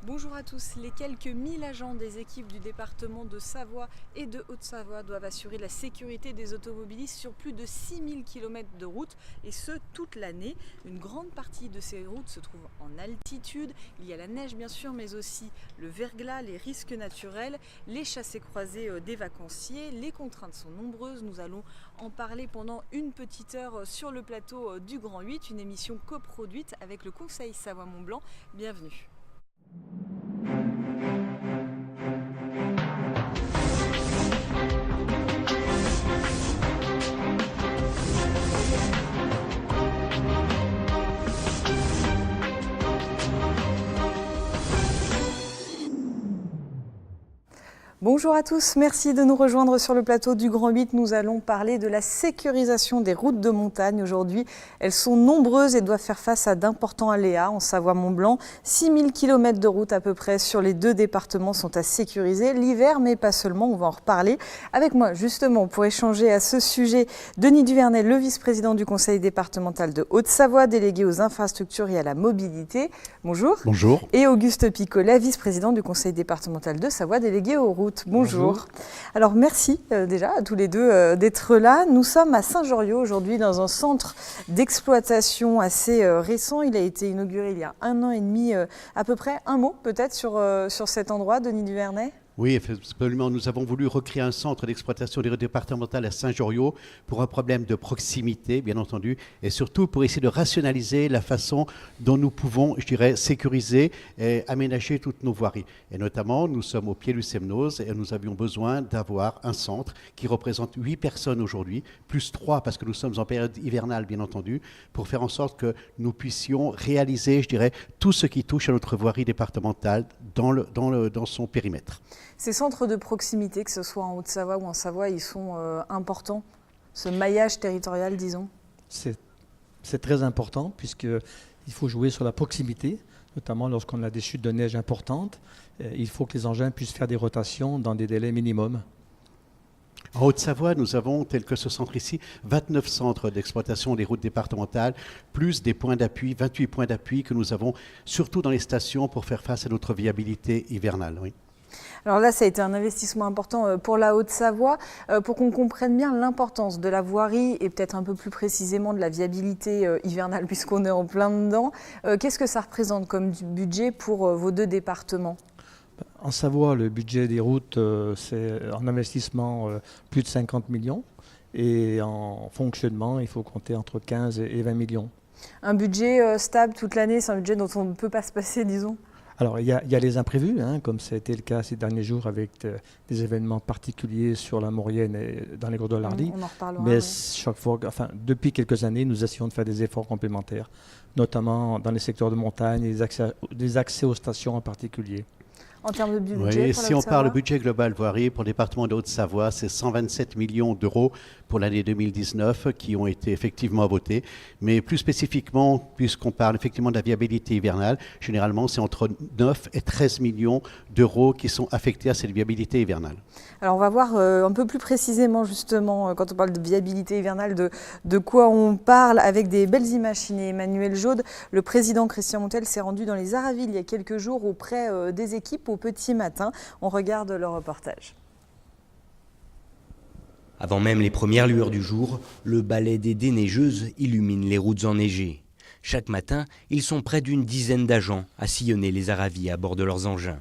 Bonjour à tous. Les quelques 1000 agents des équipes du département de Savoie et de Haute-Savoie doivent assurer la sécurité des automobilistes sur plus de 6000 km de route, et ce toute l'année. Une grande partie de ces routes se trouve en altitude. Il y a la neige bien sûr, mais aussi le verglas, les risques naturels, les chassés-croisés des vacanciers. Les contraintes sont nombreuses. Nous allons en parler pendant une petite heure sur le plateau du Grand 8, une émission coproduite avec le Conseil Savoie-Mont-Blanc. Bienvenue. Bonjour à tous, merci de nous rejoindre sur le plateau du Grand 8. Nous allons parler de la sécurisation des routes de montagne aujourd'hui. Elles sont nombreuses et doivent faire face à d'importants aléas en Savoie-Mont-Blanc. 6000 km de route à peu près sur les deux départements sont à sécuriser. L'hiver, mais pas seulement, on va en reparler. Avec moi, justement, pour échanger à ce sujet, Denis Duvernay, le vice-président du conseil départemental de Haute-Savoie, délégué aux infrastructures et à la mobilité. Bonjour. Bonjour. Et Auguste Picolet, vice-président du conseil départemental de Savoie, délégué aux routes. Bonjour. Alors merci déjà à tous les deux d'être là. Nous sommes à Saint-Joriot aujourd'hui dans un centre d'exploitation assez récent. Il a été inauguré il y a 1 an et demi à peu près. Un mot peut-être sur cet endroit, Denis Duvernay ? Oui, absolument. Nous avons voulu recréer un centre d'exploitation des routes départementales à Saint-Joriot pour un problème de proximité, bien entendu, et surtout pour essayer de rationaliser la façon dont nous pouvons, je dirais, sécuriser et aménager toutes nos voiries. Et notamment, nous sommes au pied du Semnoz et nous avions besoin d'avoir un centre qui représente 8 personnes aujourd'hui, plus 3 parce que nous sommes en période hivernale, bien entendu, pour faire en sorte que nous puissions réaliser, je dirais, tout ce qui touche à notre voirie départementale dans son périmètre. Ces centres de proximité, que ce soit en Haute-Savoie ou en Savoie, ils sont importants, ce maillage territorial, disons. C'est très important puisqu'il faut jouer sur la proximité, notamment lorsqu'on a des chutes de neige importantes. Il faut que les engins puissent faire des rotations dans des délais minimums. En Haute-Savoie, nous avons, tel que ce centre ici, 29 centres d'exploitation des routes départementales, plus des points d'appui, 28 points d'appui que nous avons, surtout dans les stations, pour faire face à notre viabilité hivernale. Oui. Alors là, ça a été un investissement important pour la Haute-Savoie. Pour qu'on comprenne bien l'importance de la voirie et peut-être un peu plus précisément de la viabilité hivernale, puisqu'on est en plein dedans, qu'est-ce que ça représente comme budget pour vos deux départements ? En Savoie, le budget des routes, c'est en investissement plus de 50 millions. Et en fonctionnement, il faut compter entre 15 et 20 millions. Un budget stable toute l'année, c'est un budget dont on ne peut pas se passer, disons ? Alors, il y a les imprévus, comme ça a été le cas ces derniers jours avec des événements particuliers sur la Maurienne et dans les Grottes de l'Hardy. On en reparlera. Mais oui. chaque fois, depuis quelques années, nous essayons de faire des efforts complémentaires, notamment dans les secteurs de montagne et des accès aux stations en particulier. En termes de budget Oui, pour la si on parle Haute-Savoie ? budget global voirie pour le département de Haute-Savoie, c'est 127 millions d'euros pour l'année 2019 qui ont été effectivement votés. Mais plus spécifiquement, puisqu'on parle effectivement de la viabilité hivernale, généralement c'est entre 9 et 13 millions d'euros qui sont affectés à cette viabilité hivernale. Alors on va voir un peu plus précisément justement quand on parle de viabilité hivernale de quoi on parle avec des belles images signées Emmanuel Jaude. Le président Christian Montel s'est rendu dans les Aravilles il y a quelques jours auprès des équipes au petit matin. On regarde le reportage. Avant même les premières lueurs du jour, le balai des déneigeuses illumine les routes enneigées. Chaque matin, ils sont près d'une dizaine d'agents à sillonner les Aravis à bord de leurs engins.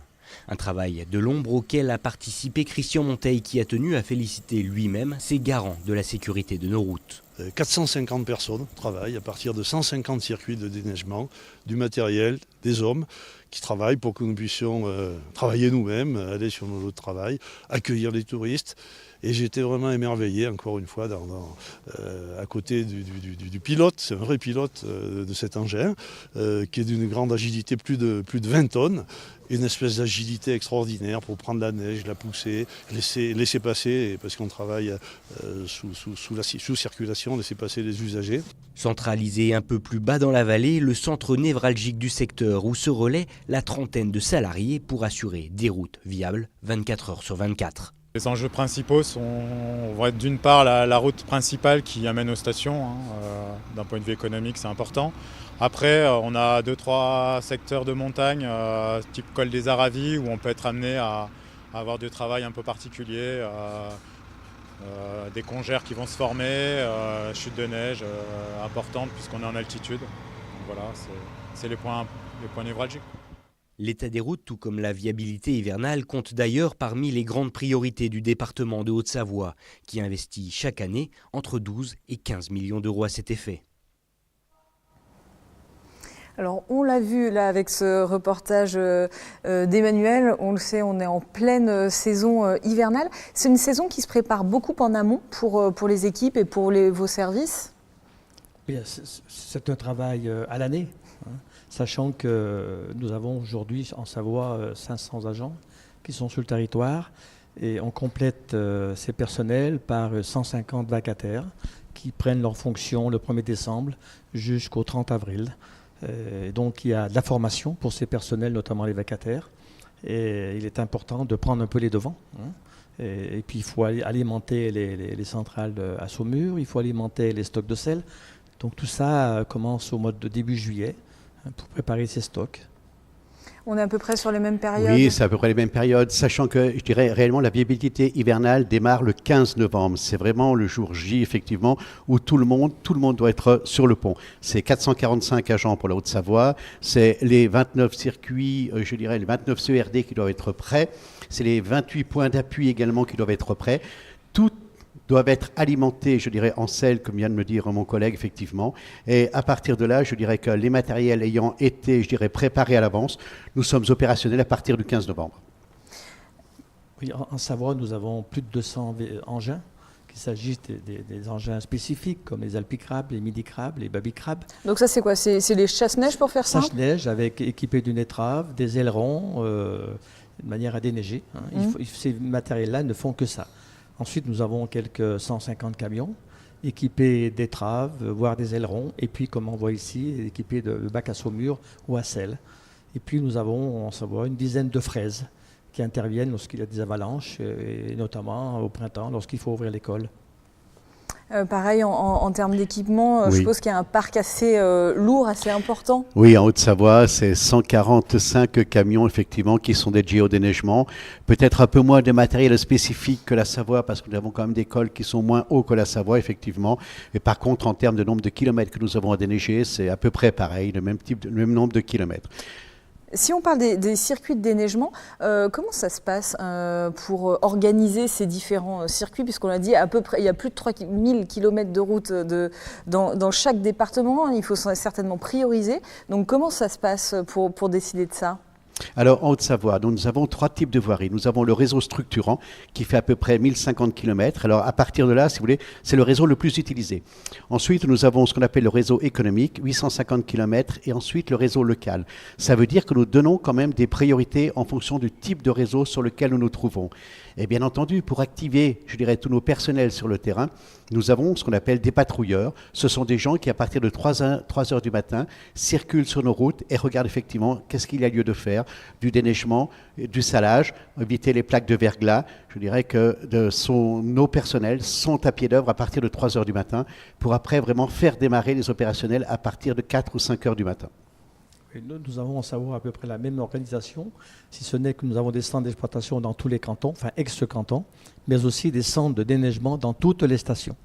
Un travail de l'ombre auquel a participé Christian Monteil qui a tenu à féliciter lui-même ses garants de la sécurité de nos routes. 450 personnes travaillent à partir de 150 circuits de déneigement, du matériel, des hommes qui travaillent pour que nous puissions travailler nous-mêmes, aller sur nos lieux de travail, accueillir les touristes. Et j'étais vraiment émerveillé, encore une fois, à côté du pilote, c'est un vrai pilote de cet engin, qui est d'une grande agilité, plus de 20 tonnes, une espèce d'agilité extraordinaire pour prendre la neige, la pousser, laisser passer, parce qu'on travaille sous circulation, laisser passer les usagers. Centralisé un peu plus bas dans la vallée, le centre névralgique du secteur où se relaient la trentaine de salariés pour assurer des routes viables 24 heures sur 24. Les enjeux principaux vont être d'une part la route principale qui amène aux stations. D'un point de vue économique, c'est important. Après, on a 2-3 secteurs de montagne, type col des Aravis, où on peut être amené à avoir du travail un peu particulier, des congères qui vont se former, chute de neige importante puisqu'on est en altitude. Donc voilà, c'est les points névralgiques. L'état des routes, tout comme la viabilité hivernale, compte d'ailleurs parmi les grandes priorités du département de Haute-Savoie, qui investit chaque année entre 12 et 15 millions d'euros à cet effet. Alors, on l'a vu là avec ce reportage d'Emmanuel, on le sait, on est en pleine saison hivernale. C'est une saison qui se prépare beaucoup en amont pour les équipes et pour vos services? Oui, c'est un travail à l'année, hein, sachant que nous avons aujourd'hui en Savoie 500 agents qui sont sur le territoire et on complète ces personnels par 150 vacataires qui prennent leurs fonctions le 1er décembre jusqu'au 30 avril. Donc il y a de la formation pour ces personnels, notamment les vacataires. Et il est important de prendre un peu les devants. Hein. Et puis il faut alimenter les centrales à Saumur, il faut alimenter les stocks de sel. Donc tout ça commence au mois de début juillet hein, pour préparer ces stocks. On est à peu près sur les mêmes périodes? Oui, c'est à peu près les mêmes périodes, sachant que, je dirais, réellement, la viabilité hivernale démarre le 15 novembre. C'est vraiment le jour J, effectivement, où tout le monde doit être sur le pont. C'est 445 agents pour la Haute-Savoie, c'est les 29 circuits, je dirais, les 29 CERD qui doivent être prêts, c'est les 28 points d'appui également qui doivent être prêts. Tout doivent être alimentés, je dirais, en sel, comme vient de me dire mon collègue, effectivement. Et à partir de là, je dirais que les matériels ayant été, je dirais, préparés à l'avance, nous sommes opérationnels à partir du 15 novembre. Oui, en Savoie, nous avons plus de 200 engins, qu'il s'agisse des engins spécifiques, comme les alpicrabes, les midicrabes, les babicrabes. Donc ça, c'est quoi? C'est les chasse-neige pour faire ça? Chasse-neige, équipés d'une étrave, des ailerons, de manière à déneiger. Hein. Ces matériels-là ne font que ça. Ensuite, nous avons quelques 150 camions équipés d'étraves, voire des ailerons, et puis, comme on voit ici, équipés de bacs à saumure ou à sel. Et puis, nous avons en Savoie une dizaine de fraises qui interviennent lorsqu'il y a des avalanches, et notamment au printemps, lorsqu'il faut ouvrir l'école. Pareil, en termes d'équipement, Oui. je suppose qu'il y a un parc assez lourd, assez important. Oui, en Haute-Savoie, c'est 145 camions, effectivement, qui sont dédiés au déneigement. Peut-être un peu moins de matériel spécifique que la Savoie, parce que nous avons quand même des cols qui sont moins hauts que la Savoie, effectivement. Mais par contre, en termes de nombre de kilomètres que nous avons à déneiger, c'est à peu près pareil, le même nombre de kilomètres. Si on parle des circuits de déneigement, comment ça se passe pour organiser ces différents circuits? Puisqu'on l'a dit, à peu près, il y a plus de 3000 km de route dans chaque département. Il faut certainement prioriser. Donc comment ça se passe pour décider de ça? Alors, en Haute-Savoie, nous avons 3 types de voiries. Nous avons le réseau structurant qui fait à peu près 1050 km. Alors, à partir de là, si vous voulez, c'est le réseau le plus utilisé. Ensuite, nous avons ce qu'on appelle le réseau économique, 850 km, et ensuite le réseau local. Ça veut dire que nous donnons quand même des priorités en fonction du type de réseau sur lequel nous nous trouvons. Et bien entendu, pour activer, je dirais, tous nos personnels sur le terrain, nous avons ce qu'on appelle des patrouilleurs. Ce sont des gens qui, à partir de 3 heures du matin, circulent sur nos routes et regardent effectivement qu'est-ce qu'il y a lieu de faire, du déneigement, du salage, éviter les plaques de verglas. Je dirais que nos personnels sont à pied d'œuvre à partir de 3 heures du matin pour après vraiment faire démarrer les opérationnels à partir de 4 ou 5 heures du matin. Et nous avons en Savoie à peu près la même organisation, si ce n'est que nous avons des centres d'exploitation dans tous les cantons, enfin ex-cantons, mais aussi des centres de déneigement dans toutes les stations,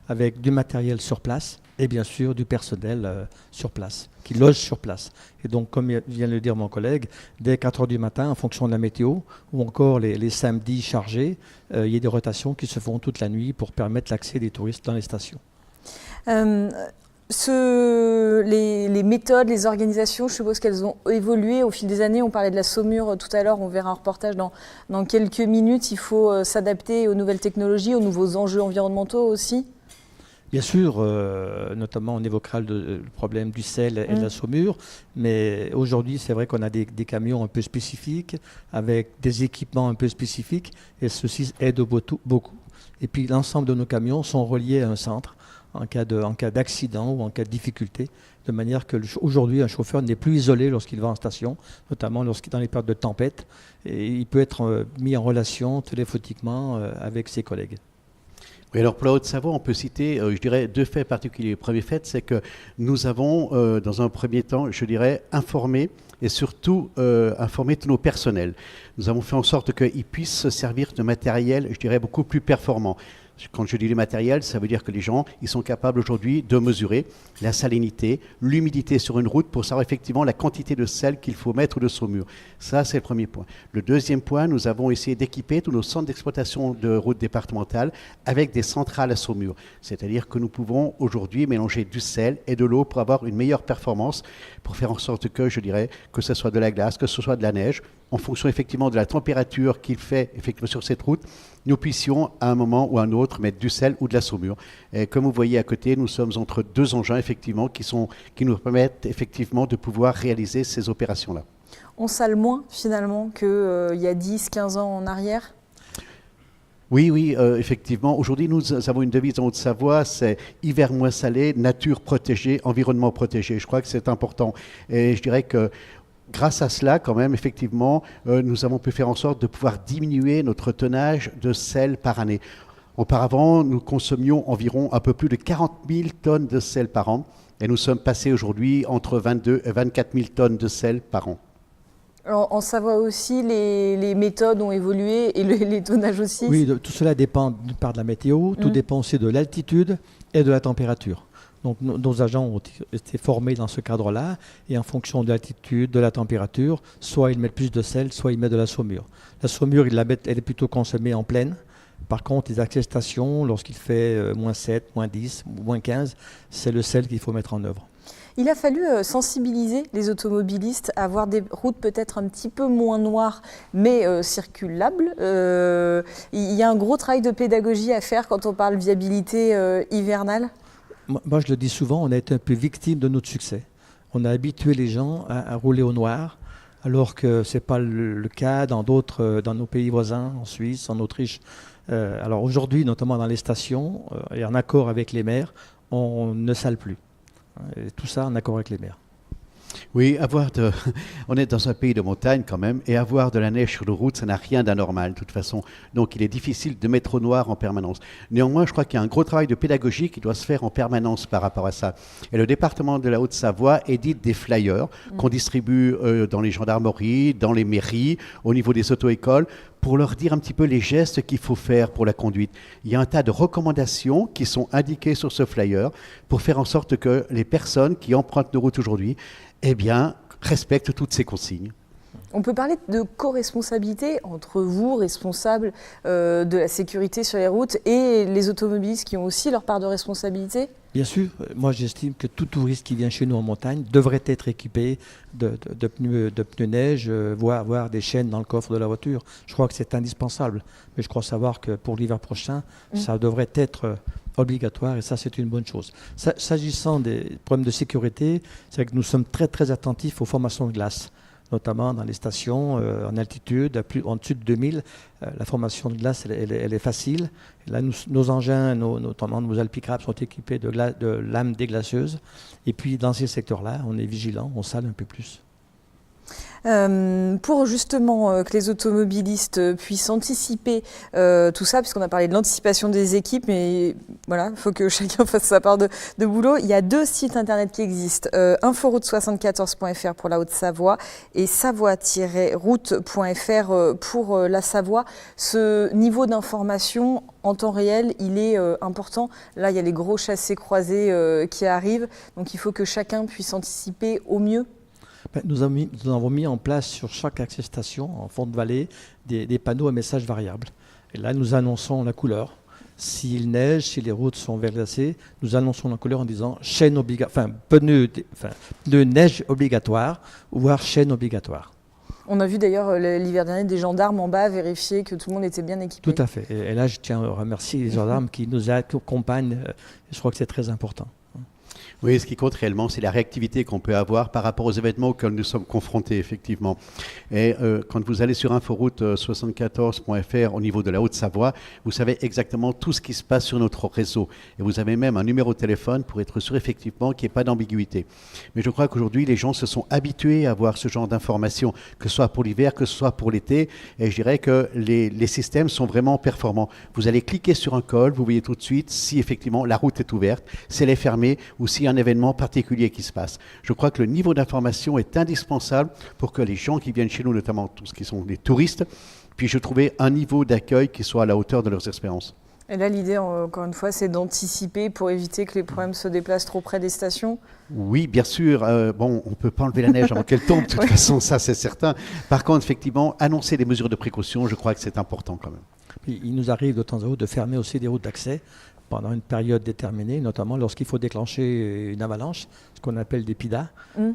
avec du matériel sur place et bien sûr du personnel sur place, qui loge sur place. Et donc, comme vient de le dire mon collègue, dès 4 heures du matin, en fonction de la météo, ou encore les samedis chargés, il y a des rotations qui se font toute la nuit pour permettre l'accès des touristes dans les stations. Les méthodes, les organisations, je suppose qu'elles ont évolué au fil des années. On parlait de la Saumur tout à l'heure, on verra un reportage dans quelques minutes. Il faut s'adapter aux nouvelles technologies, aux nouveaux enjeux environnementaux aussi. Bien sûr, notamment on évoquera le problème du sel et de la saumure, mais aujourd'hui c'est vrai qu'on a des camions un peu spécifiques, avec des équipements un peu spécifiques, et ceci aide beaucoup. Et puis l'ensemble de nos camions sont reliés à un centre en cas d'accident ou en cas de difficulté, de manière que aujourd'hui un chauffeur n'est plus isolé lorsqu'il va en station, notamment dans les périodes de tempête, et il peut être mis en relation téléphoniquement avec ses collègues. Mais alors pour la Haute-Savoie, on peut citer, je dirais, 2 faits particuliers. Le premier fait, c'est que nous avons, dans un premier temps, je dirais, informé et surtout informé tous nos personnels. Nous avons fait en sorte qu'ils puissent se servir de matériel, je dirais, beaucoup plus performant. Quand je dis les matériels, ça veut dire que les gens, ils sont capables aujourd'hui de mesurer la salinité, l'humidité sur une route pour savoir effectivement la quantité de sel qu'il faut mettre ou de saumure. Ça, c'est le premier point. Le deuxième point, nous avons essayé d'équiper tous nos centres d'exploitation de routes départementales avec des centrales à saumure. C'est-à-dire que nous pouvons aujourd'hui mélanger du sel et de l'eau pour avoir une meilleure performance, pour faire en sorte que, je dirais, que ce soit de la glace, que ce soit de la neige, en fonction effectivement de la température qu'il fait effectivement sur cette route, nous puissions à un moment ou à un autre mettre du sel ou de la saumure. Et comme vous voyez à côté, nous sommes entre 2 engins effectivement qui nous permettent effectivement de pouvoir réaliser ces opérations-là. On sale moins finalement qu'il y a 10-15 ans en arrière? Oui, effectivement. Aujourd'hui, nous avons une devise en Haute-Savoie, c'est hiver moins salé, nature protégée, environnement protégé. Je crois que c'est important. Et je dirais que grâce à cela, quand même, effectivement, nous avons pu faire en sorte de pouvoir diminuer notre tonnage de sel par année. Auparavant, nous consommions environ un peu plus de 40 000 tonnes de sel par an et nous sommes passés aujourd'hui entre 22 et 24 000 tonnes de sel par an. Alors, en Savoie aussi, les méthodes ont évolué et les tonnages aussi? Oui, tout cela dépend d'une part de la météo, tout dépend aussi de l'altitude et de la température. Donc nos agents ont été formés dans ce cadre-là et en fonction de l'altitude, de la température, soit ils mettent plus de sel, soit ils mettent de la saumure. La saumure, elle est plutôt consommée en plaine. Par contre, les accès stations, lorsqu'il fait moins 7, moins 10, moins 15, c'est le sel qu'il faut mettre en œuvre. Il a fallu sensibiliser les automobilistes à avoir des routes peut-être un petit peu moins noires, mais circulables. Il y a un gros travail de pédagogie à faire quand on parle viabilité hivernale. Moi, je le dis souvent, on a été un peu victime de notre succès. On a habitué les gens à rouler au noir, alors que ce n'est pas le cas dans nos pays voisins, en Suisse, en Autriche. Alors aujourd'hui, notamment dans les stations, et en accord avec les maires, on ne sale plus. Et tout ça en accord avec les maires. Oui, on est dans un pays de montagne quand même, et avoir de la neige sur les routes, ça n'a rien d'anormal de toute façon. Donc il est difficile de mettre au noir en permanence. Néanmoins, je crois qu'il y a un gros travail de pédagogie qui doit se faire en permanence par rapport à ça. Et le département de la Haute-Savoie édite des flyers qu'on distribue dans les gendarmeries, dans les mairies, au niveau des auto-écoles, pour leur dire un petit peu les gestes qu'il faut faire pour la conduite. Il y a un tas de recommandations qui sont indiquées sur ce flyer pour faire en sorte que les personnes qui empruntent nos routes aujourd'hui, eh bien, respectent toutes ces consignes. On peut parler de co-responsabilité entre vous, responsables de la sécurité sur les routes, et les automobilistes qui ont aussi leur part de responsabilité? Bien sûr, moi j'estime que tout touriste qui vient chez nous en montagne devrait être équipé de pneus neige, voire des chaînes dans le coffre de la voiture. Je crois que c'est indispensable, mais je crois savoir que pour l'hiver prochain, ça devrait être obligatoire et ça c'est une bonne chose. S'agissant des problèmes de sécurité, c'est que nous sommes très très attentifs aux formations de glace, notamment dans les stations en altitude, en dessus de 2000. La formation de glace, elle est facile. Et là, nos engins, notamment nos Alpicrab, sont équipés de lames déglaceuses. Et puis, dans ces secteurs-là, on est vigilant, on sale un peu plus. Pour justement que les automobilistes puissent anticiper tout ça, puisqu'on a parlé de l'anticipation des équipes, mais voilà, il faut que chacun fasse sa part de boulot. Il y a 2 sites internet qui existent, inforoute74.fr pour la Haute-Savoie et savoie-route.fr pour la Savoie. Ce niveau d'information en temps réel, il est important. Là, il y a les gros chassés-croisés qui arrivent, donc il faut que chacun puisse anticiper au mieux. Nous avons mis en place sur chaque accès station, en fond de vallée, des panneaux à messages variables. Et là, nous annonçons la couleur. S'il neige, si les routes sont verglacées, nous annonçons la couleur en disant pneu neige obligatoire, voire chaîne obligatoire. On a vu d'ailleurs l'hiver dernier des gendarmes en bas vérifier que tout le monde était bien équipé. Tout à fait. Et là, je tiens à remercier les gendarmes qui nous accompagnent. Je crois que c'est très important. Oui, ce qui compte réellement, c'est la réactivité qu'on peut avoir par rapport aux événements auxquels nous sommes confrontés, effectivement. Et quand vous allez sur inforoute74.fr au niveau de la Haute-Savoie, vous savez exactement tout ce qui se passe sur notre réseau. Et vous avez même un numéro de téléphone pour être sûr, effectivement, qu'il n'y ait pas d'ambiguïté. Mais je crois qu'aujourd'hui, les gens se sont habitués à avoir ce genre d'informations, que ce soit pour l'hiver, que ce soit pour l'été. Et je dirais que les systèmes sont vraiment performants. Vous allez cliquer sur un col, vous voyez tout de suite si effectivement la route est ouverte, si elle est fermée ou s'il y a un événement particulier qui se passe. Je crois que le niveau d'information est indispensable pour que les gens qui viennent chez nous, notamment tous ce qui sont des touristes, puissent trouver un niveau d'accueil qui soit à la hauteur de leurs expériences. Et là, l'idée, encore une fois, c'est d'anticiper pour éviter que les problèmes se déplacent trop près des stations. Oui, bien sûr. Bon, on ne peut pas enlever la neige avant qu'elle tombe, de toute façon, ça c'est certain. Par contre, effectivement, annoncer des mesures de précaution, je crois que c'est important quand même. Puis, il nous arrive de temps à autre de fermer aussi des routes d'accès pendant une période déterminée, notamment lorsqu'il faut déclencher une avalanche, ce qu'on appelle des PIDA.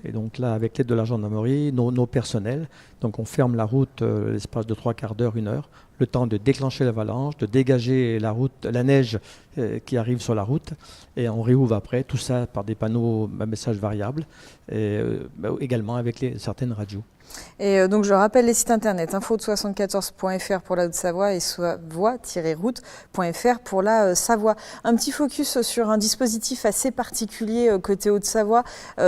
Et donc là, avec l'aide de la gendarmerie, nos personnels, donc on ferme la route l'espace de 3 quarts d'heure, 1 heure, le temps de déclencher l'avalanche, de dégager la route, la neige qui arrive sur la route, et on réouvre après, tout ça par des panneaux à messages variables, et également avec certaines radios. Et donc je rappelle les sites internet info74.fr pour la Haute-Savoie et savoie-route.fr pour la Savoie. Un petit focus sur un dispositif assez particulier côté Haute-Savoie,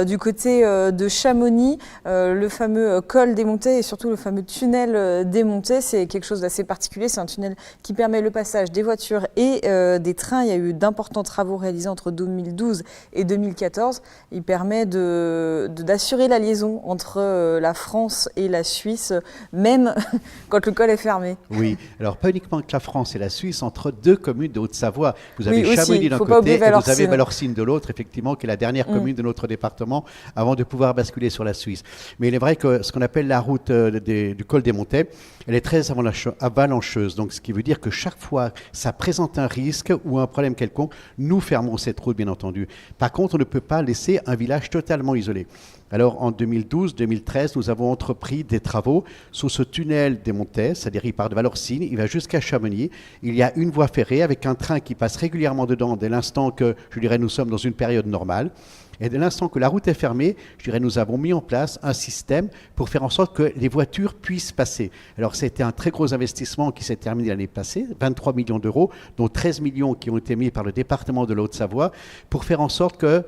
du côté de Chamonix, le fameux col démonté et surtout le fameux tunnel démonté. C'est quelque chose d'assez particulier, c'est un tunnel qui permet le passage des voitures et des trains. Il y a eu d'importants travaux réalisés entre 2012 et 2014. Il permet d'assurer la liaison entre la France et la Suisse, même quand le col est fermé. Oui, alors pas uniquement que la France et la Suisse, entre 2 communes de Haute-Savoie. Vous avez oui, Chamonix d'un côté et vous avez Valorcine de l'autre, effectivement, qui est la dernière commune de notre département, avant de pouvoir basculer sur la Suisse. Mais il est vrai que ce qu'on appelle la route du col des Montets, elle est très avalancheuse. Donc, ce qui veut dire que chaque fois ça présente un risque ou un problème quelconque, nous fermons cette route, bien entendu. Par contre, on ne peut pas laisser un village totalement isolé. Alors, en 2012-2013, nous avons entrepris des travaux sur ce tunnel des Montets, c'est-à-dire il part de Valorcine, il va jusqu'à Chamonix. Il y a une voie ferrée avec un train qui passe régulièrement dedans dès l'instant que, je dirais, nous sommes dans une période normale. Et dès l'instant que la route est fermée, je dirais, nous avons mis en place un système pour faire en sorte que les voitures puissent passer. Alors, c'était un très gros investissement qui s'est terminé l'année passée, 23 millions d'euros, dont 13 millions qui ont été mis par le département de la Haute-Savoie, pour faire en sorte que,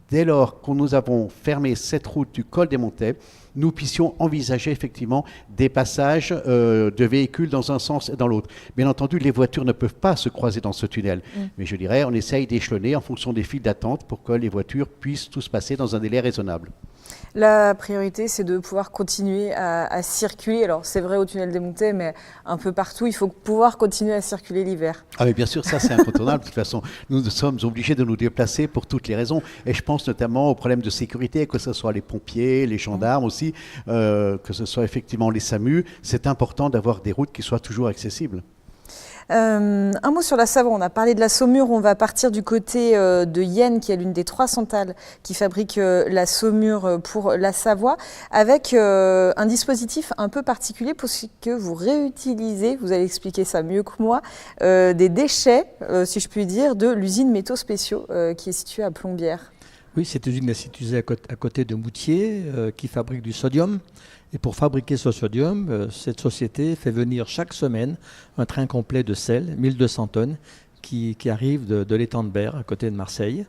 dès lors que nous avons fermé cette route du col des Montets, nous puissions envisager effectivement des passages de véhicules dans un sens et dans l'autre. Bien entendu, les voitures ne peuvent pas se croiser dans ce tunnel. Mais je dirais, on essaye d'échelonner en fonction des files d'attente pour que les voitures puissent tous passer dans un délai raisonnable. La priorité, c'est de pouvoir continuer à circuler. Alors, c'est vrai au tunnel des Montets, mais un peu partout, il faut pouvoir continuer à circuler l'hiver. Ah mais bien sûr, ça c'est incontournable. De toute façon, nous sommes obligés de nous déplacer pour toutes les raisons. Et je pense notamment aux problèmes de sécurité, que ce soit les pompiers, les gendarmes aussi, que ce soit effectivement les SAMU. C'est important d'avoir des routes qui soient toujours accessibles. Un mot sur la Savoie, on a parlé de la Saumure, on va partir du côté de Yenne, qui est l'une des 3 centrales qui fabriquent la Saumure pour la Savoie, avec un dispositif un peu particulier puisque vous réutilisez, vous allez expliquer ça mieux que moi, des déchets, si je puis dire, de l'usine Métaux Spéciaux qui est située à Plombières. Oui, cette usine est située à côté de Moutier, qui fabrique du sodium. Et pour fabriquer ce sodium, cette société fait venir chaque semaine un train complet de sel, 1200 tonnes, qui arrive de l'étang de Berre, à côté de Marseille.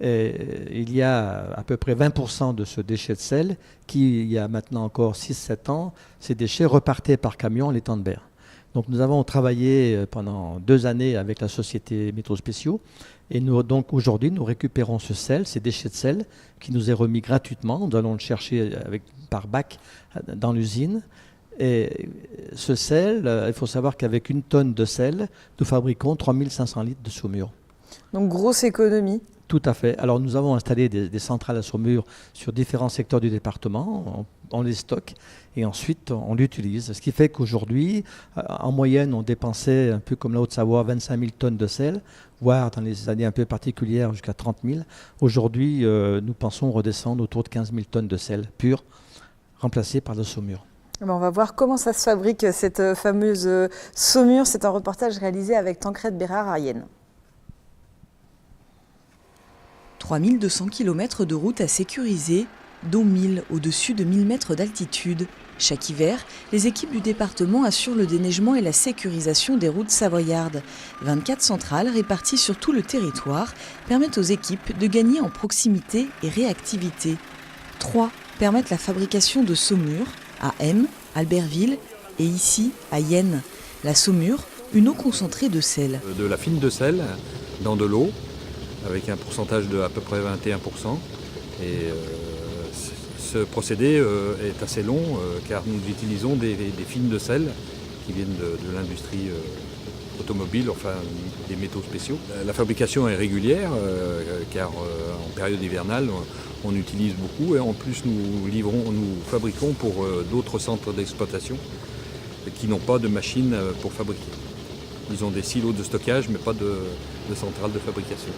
Et il y a à peu près 20% de ce déchet de sel qui, il y a maintenant encore 6-7 ans, ces déchets repartaient par camion à l'étang de Berre. Donc nous avons travaillé pendant 2 années avec la société Métaux Spéciaux. Et donc aujourd'hui, nous récupérons ce sel, ces déchets de sel, qui nous est remis gratuitement. Nous allons le chercher par bac dans l'usine. Et ce sel, il faut savoir qu'avec 1 tonne de sel, nous fabriquons 3500 litres de saumure. Donc grosse économie. Tout à fait. Alors nous avons installé des centrales à saumure sur différents secteurs du département. On les stocke et ensuite on l'utilise. Ce qui fait qu'aujourd'hui, en moyenne, on dépensait un peu comme la Haute-Savoie 25 000 tonnes de sel, voire dans les années un peu particulières jusqu'à 30 000. Aujourd'hui, nous pensons redescendre autour de 15 000 tonnes de sel pur, remplacé par la saumure. On va voir comment ça se fabrique, cette fameuse saumure. C'est un reportage réalisé avec Tancred Bérard à Yenne. 3200 km de routes à sécuriser, dont 1000 au-dessus de 1000 mètres d'altitude. Chaque hiver, les équipes du département assurent le déneigement et la sécurisation des routes savoyardes. 24 centrales réparties sur tout le territoire permettent aux équipes de gagner en proximité et réactivité. 3 permettent la fabrication de saumure à M, Albertville et ici à Yenne. La saumure, une eau concentrée de sel. De la fine de sel dans de l'eau avec un pourcentage de à peu près 21%. Et ce procédé est assez long car nous utilisons des fines de sel qui viennent de l'industrie automobile, enfin des métaux spéciaux. La fabrication est régulière car en période hivernale on utilise beaucoup et en plus nous fabriquons pour d'autres centres d'exploitation qui n'ont pas de machines pour fabriquer. Ils ont des silos de stockage mais pas de centrale de fabrication.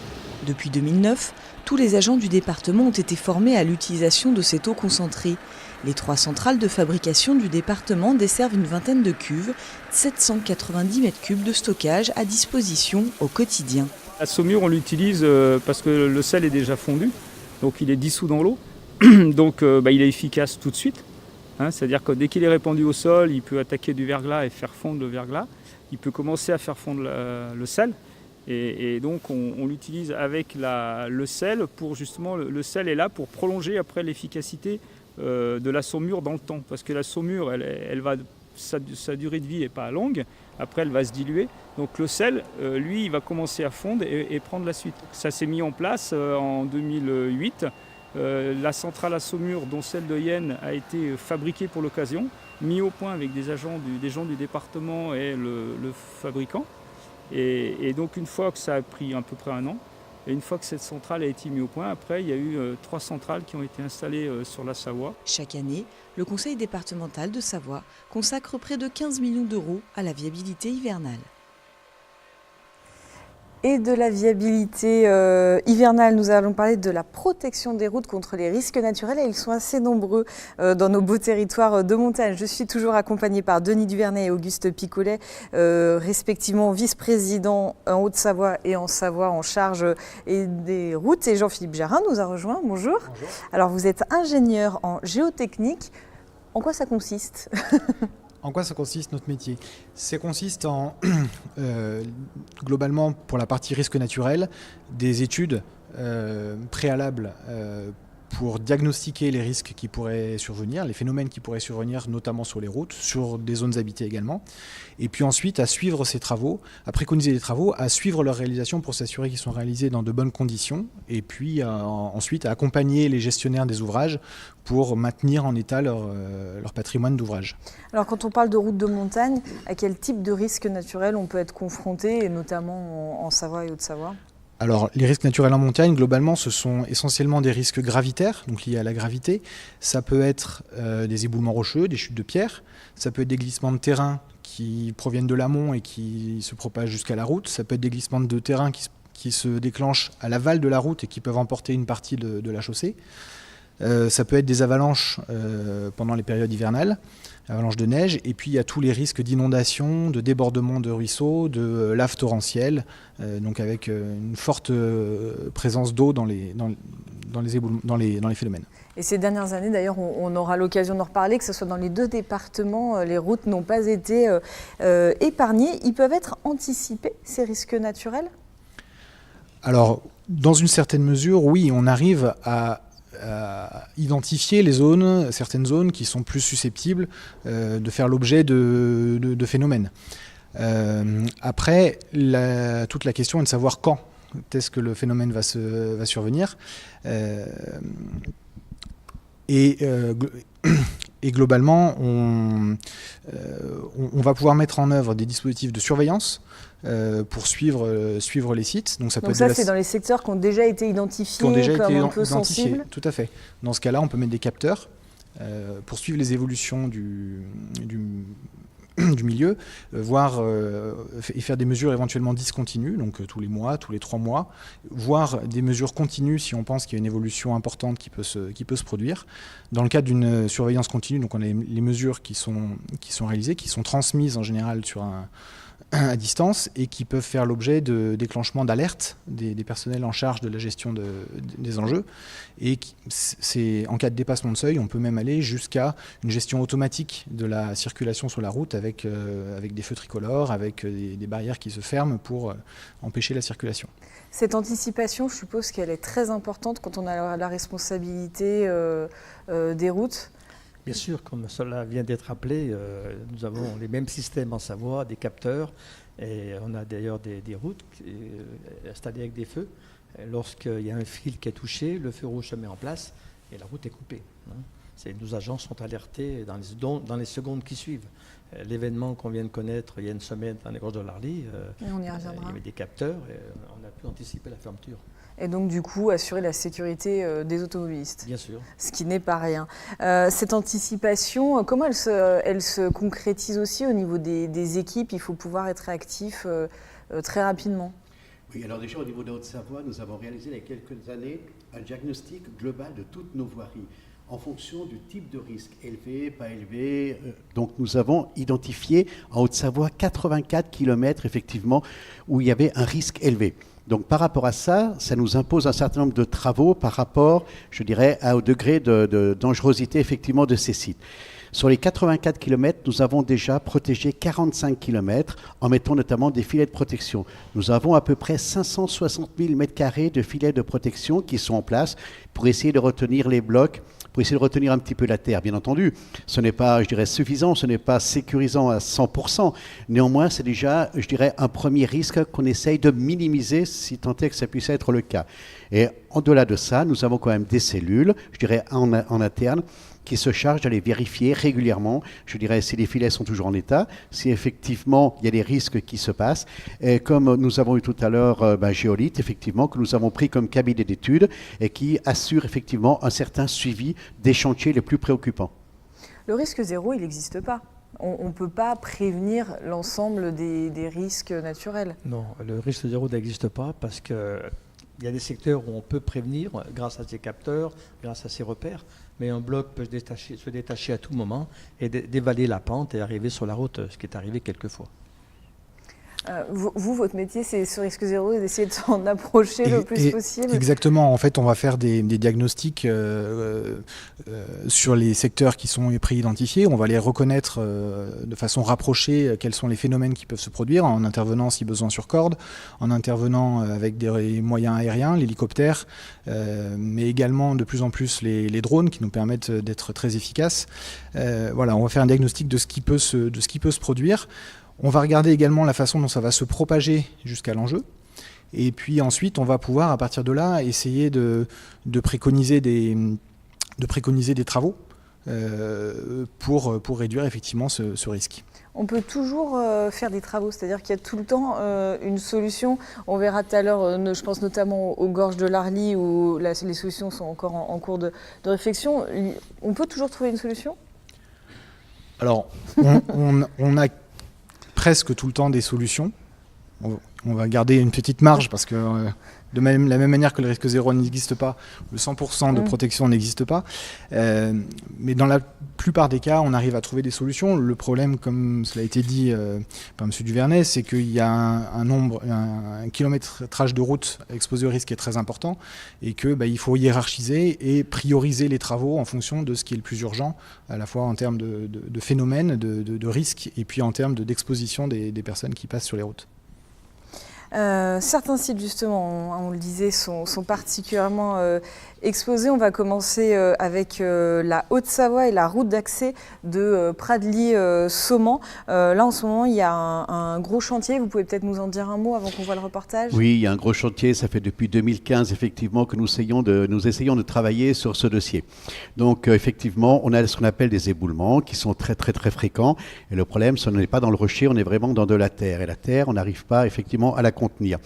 Depuis 2009, tous les agents du département ont été formés à l'utilisation de cette eau concentrée. Les 3 centrales de fabrication du département desservent une vingtaine de cuves, 790 mètres cubes de stockage à disposition au quotidien. La saumure, on l'utilise parce que le sel est déjà fondu, donc il est dissous dans l'eau, donc il est efficace tout de suite. C'est-à-dire que dès qu'il est répandu au sol, il peut attaquer du verglas et faire fondre le verglas. Il peut commencer à faire fondre le sel. Et donc on l'utilise avec le sel pour justement, le sel est là pour prolonger après l'efficacité de la saumure dans le temps. Parce que la saumure, sa durée de vie n'est pas longue, après elle va se diluer. Donc le sel, lui, il va commencer à fondre et prendre la suite. Ça s'est mis en place en 2008. La centrale à saumure, dont celle de Yenne, a été fabriquée pour l'occasion, mis au point avec des gens du département et le fabricant. Et donc une fois que ça a pris à peu près 1 an, et une fois que cette centrale a été mise au point, après il y a eu 3 centrales qui ont été installées sur la Savoie. Chaque année, le Conseil départemental de Savoie consacre près de 15 millions d'euros à la viabilité hivernale. Et de la viabilité hivernale, nous allons parler de la protection des routes contre les risques naturels et ils sont assez nombreux dans nos beaux territoires de montagne. Je suis toujours accompagnée par Denis Duvernay et Auguste Picolet, respectivement vice-président en Haute-Savoie et en Savoie en charge des routes. Et Jean-Philippe Jarin nous a rejoint. Bonjour. Bonjour. Alors vous êtes ingénieur en géotechnique. En quoi ça consiste ? En quoi ça consiste notre métier ? Ça consiste en, globalement, pour la partie risque naturel, des études préalables pour diagnostiquer les risques qui pourraient survenir, les phénomènes qui pourraient survenir, notamment sur les routes, sur des zones habitées également. Et puis ensuite, à suivre ces travaux, à préconiser les travaux, à suivre leur réalisation pour s'assurer qu'ils sont réalisés dans de bonnes conditions. Et puis ensuite, à accompagner les gestionnaires des ouvrages pour maintenir en état leur patrimoine d'ouvrage. Alors quand on parle de routes de montagne, à quel type de risques naturels on peut être confronté, et notamment en Savoie et Haute-Savoie ? Alors, les risques naturels en montagne, globalement, ce sont essentiellement des risques gravitaires, donc liés à la gravité. Ça peut être des éboulements rocheux, des chutes de pierres. Ça peut être des glissements de terrain qui proviennent de l'amont et qui se propagent jusqu'à la route. Ça peut être des glissements de terrain qui se déclenchent à l'aval de la route et qui peuvent emporter une partie de la chaussée. Ça peut être des avalanches pendant les périodes hivernales, avalanches de neige, et puis il y a tous les risques d'inondation, de débordement de ruisseaux, de lave torrentielle, donc avec une forte présence d'eau dans les phénomènes. Et ces dernières années, d'ailleurs, on aura l'occasion d'en reparler, que ce soit dans les 2 départements, les routes n'ont pas été épargnées. Ils peuvent être anticipés, ces risques naturels ? Alors, dans une certaine mesure, oui, on arrive à identifier certaines zones qui sont plus susceptibles de faire l'objet de phénomènes. Après, toute la question est de savoir quand est-ce que le phénomène va survenir. Et globalement, on va pouvoir mettre en œuvre des dispositifs de surveillance pour suivre les sites. Donc ça, c'est dans les secteurs qui ont déjà été identifiés comme un peu sensibles ? Tout à fait. Dans ce cas-là, on peut mettre des capteurs pour suivre les évolutions du milieu, voir et faire des mesures éventuellement discontinues, donc tous les mois, tous les 3 mois, voire des mesures continues si on pense qu'il y a une évolution importante qui peut se produire. Dans le cadre d'une surveillance continue, donc on a les mesures qui sont réalisées, qui sont transmises en général sur à distance et qui peuvent faire l'objet de déclenchement d'alertes des personnels en charge de la gestion des enjeux. Et en cas de dépassement de seuil, on peut même aller jusqu'à une gestion automatique de la circulation sur la route avec des feux tricolores, avec des barrières qui se ferment pour empêcher la circulation. Cette anticipation, je suppose qu'elle est très importante quand on a la responsabilité des routes. Bien sûr, comme cela vient d'être rappelé, nous avons les mêmes systèmes en Savoie, des capteurs, et on a d'ailleurs des routes installées avec des feux. Lorsqu'il y a un fil qui est touché, le feu rouge se met en place et la route est coupée. Nos agents sont alertés dans les secondes qui suivent. L'événement qu'on vient de connaître il y a une semaine dans les gorges de l'Arly, il y avait des capteurs et on a pu anticiper la fermeture. Et donc du coup assurer la sécurité des automobilistes. Bien sûr. Ce qui n'est pas rien. Cette anticipation, comment elle se concrétise aussi au niveau des équipes? Il faut pouvoir être réactif très rapidement. Oui, alors déjà au niveau de Haute-Savoie, nous avons réalisé il y a quelques années un diagnostic global de toutes nos voiries en fonction du type de risque, élevé, pas élevé. Donc nous avons identifié en Haute-Savoie 84 km effectivement où il y avait un risque élevé. Donc par rapport à ça, ça nous impose un certain nombre de travaux par rapport, je dirais, au degré de dangerosité effectivement de ces sites. Sur les 84 km, nous avons déjà protégé 45 km en mettant notamment des filets de protection. Nous avons à peu près 560 000 m² de filets de protection qui sont en place pour essayer de retenir les blocs, pour essayer de retenir un petit peu la terre. Bien entendu, ce n'est pas, je dirais, suffisant, ce n'est pas sécurisant à 100%. Néanmoins, c'est déjà, je dirais, un premier risque qu'on essaye de minimiser, si tant est que ça puisse être le cas. Et au-delà de ça, nous avons quand même des cellules, je dirais, en interne, qui se chargent d'aller vérifier régulièrement, je dirais, si les filets sont toujours en état, si effectivement il y a des risques qui se passent. Et comme nous avons eu tout à l'heure Géolith, effectivement, que nous avons pris comme cabinet d'études et qui assure effectivement un certain suivi des chantiers les plus préoccupants. Le risque zéro, il n'existe pas. On ne peut pas prévenir l'ensemble des risques naturels. Non, le risque zéro n'existe pas parce que il y a des secteurs où on peut prévenir grâce à ces capteurs, grâce à ces repères, mais un bloc peut se détacher à tout moment et dévaler la pente et arriver sur la route, ce qui est arrivé quelquefois. Votre métier, c'est ce risque zéro et d'essayer de s'en approcher le plus possible. Exactement. En fait, on va faire des diagnostics sur les secteurs qui sont préidentifiés. On va les reconnaître de façon rapprochée quels sont les phénomènes qui peuvent se produire en intervenant, si besoin, sur corde, en intervenant avec des moyens aériens, l'hélicoptère, mais également de plus en plus les drones qui nous permettent d'être très efficaces. Voilà, on va faire un diagnostic de ce qui peut se produire. On va regarder également la façon dont ça va se propager jusqu'à l'enjeu. Et puis ensuite, on va pouvoir, à partir de là, essayer de préconiser des travaux pour réduire effectivement ce risque. On peut toujours faire des travaux, c'est-à-dire qu'il y a tout le temps une solution. On verra tout à l'heure, je pense notamment aux gorges de l'Arly où les solutions sont encore en cours de réflexion. On peut toujours trouver une solution ? Alors, on a presque tout le temps des solutions. On va garder une petite marge parce que de la même manière que le risque zéro n'existe pas, le 100% de protection n'existe pas. Mais dans la plupart des cas, on arrive à trouver des solutions. Le problème, comme cela a été dit par M. Duvernay, c'est qu'il y a un kilométrage de route exposé au risque qui est très important et qu'il faut hiérarchiser et prioriser les travaux en fonction de ce qui est le plus urgent, à la fois en termes de phénomènes, de risques et puis en termes d'exposition des personnes qui passent sur les routes. Certains sites, justement, on le disait, sont particulièrement exposés. On va commencer avec la Haute-Savoie et la route d'accès de Pradly-Sauman. Là, en ce moment, il y a un gros chantier. Vous pouvez peut-être nous en dire un mot avant qu'on voit le reportage ? Oui, il y a un gros chantier. Ça fait depuis 2015, effectivement, que nous essayons de travailler sur ce dossier. Donc, effectivement, on a ce qu'on appelle des éboulements qui sont très, très, très fréquents. Et le problème, ce n'est pas dans le rocher, on est vraiment dans de la terre. Et la terre, on n'arrive pas, effectivement, à la contenir.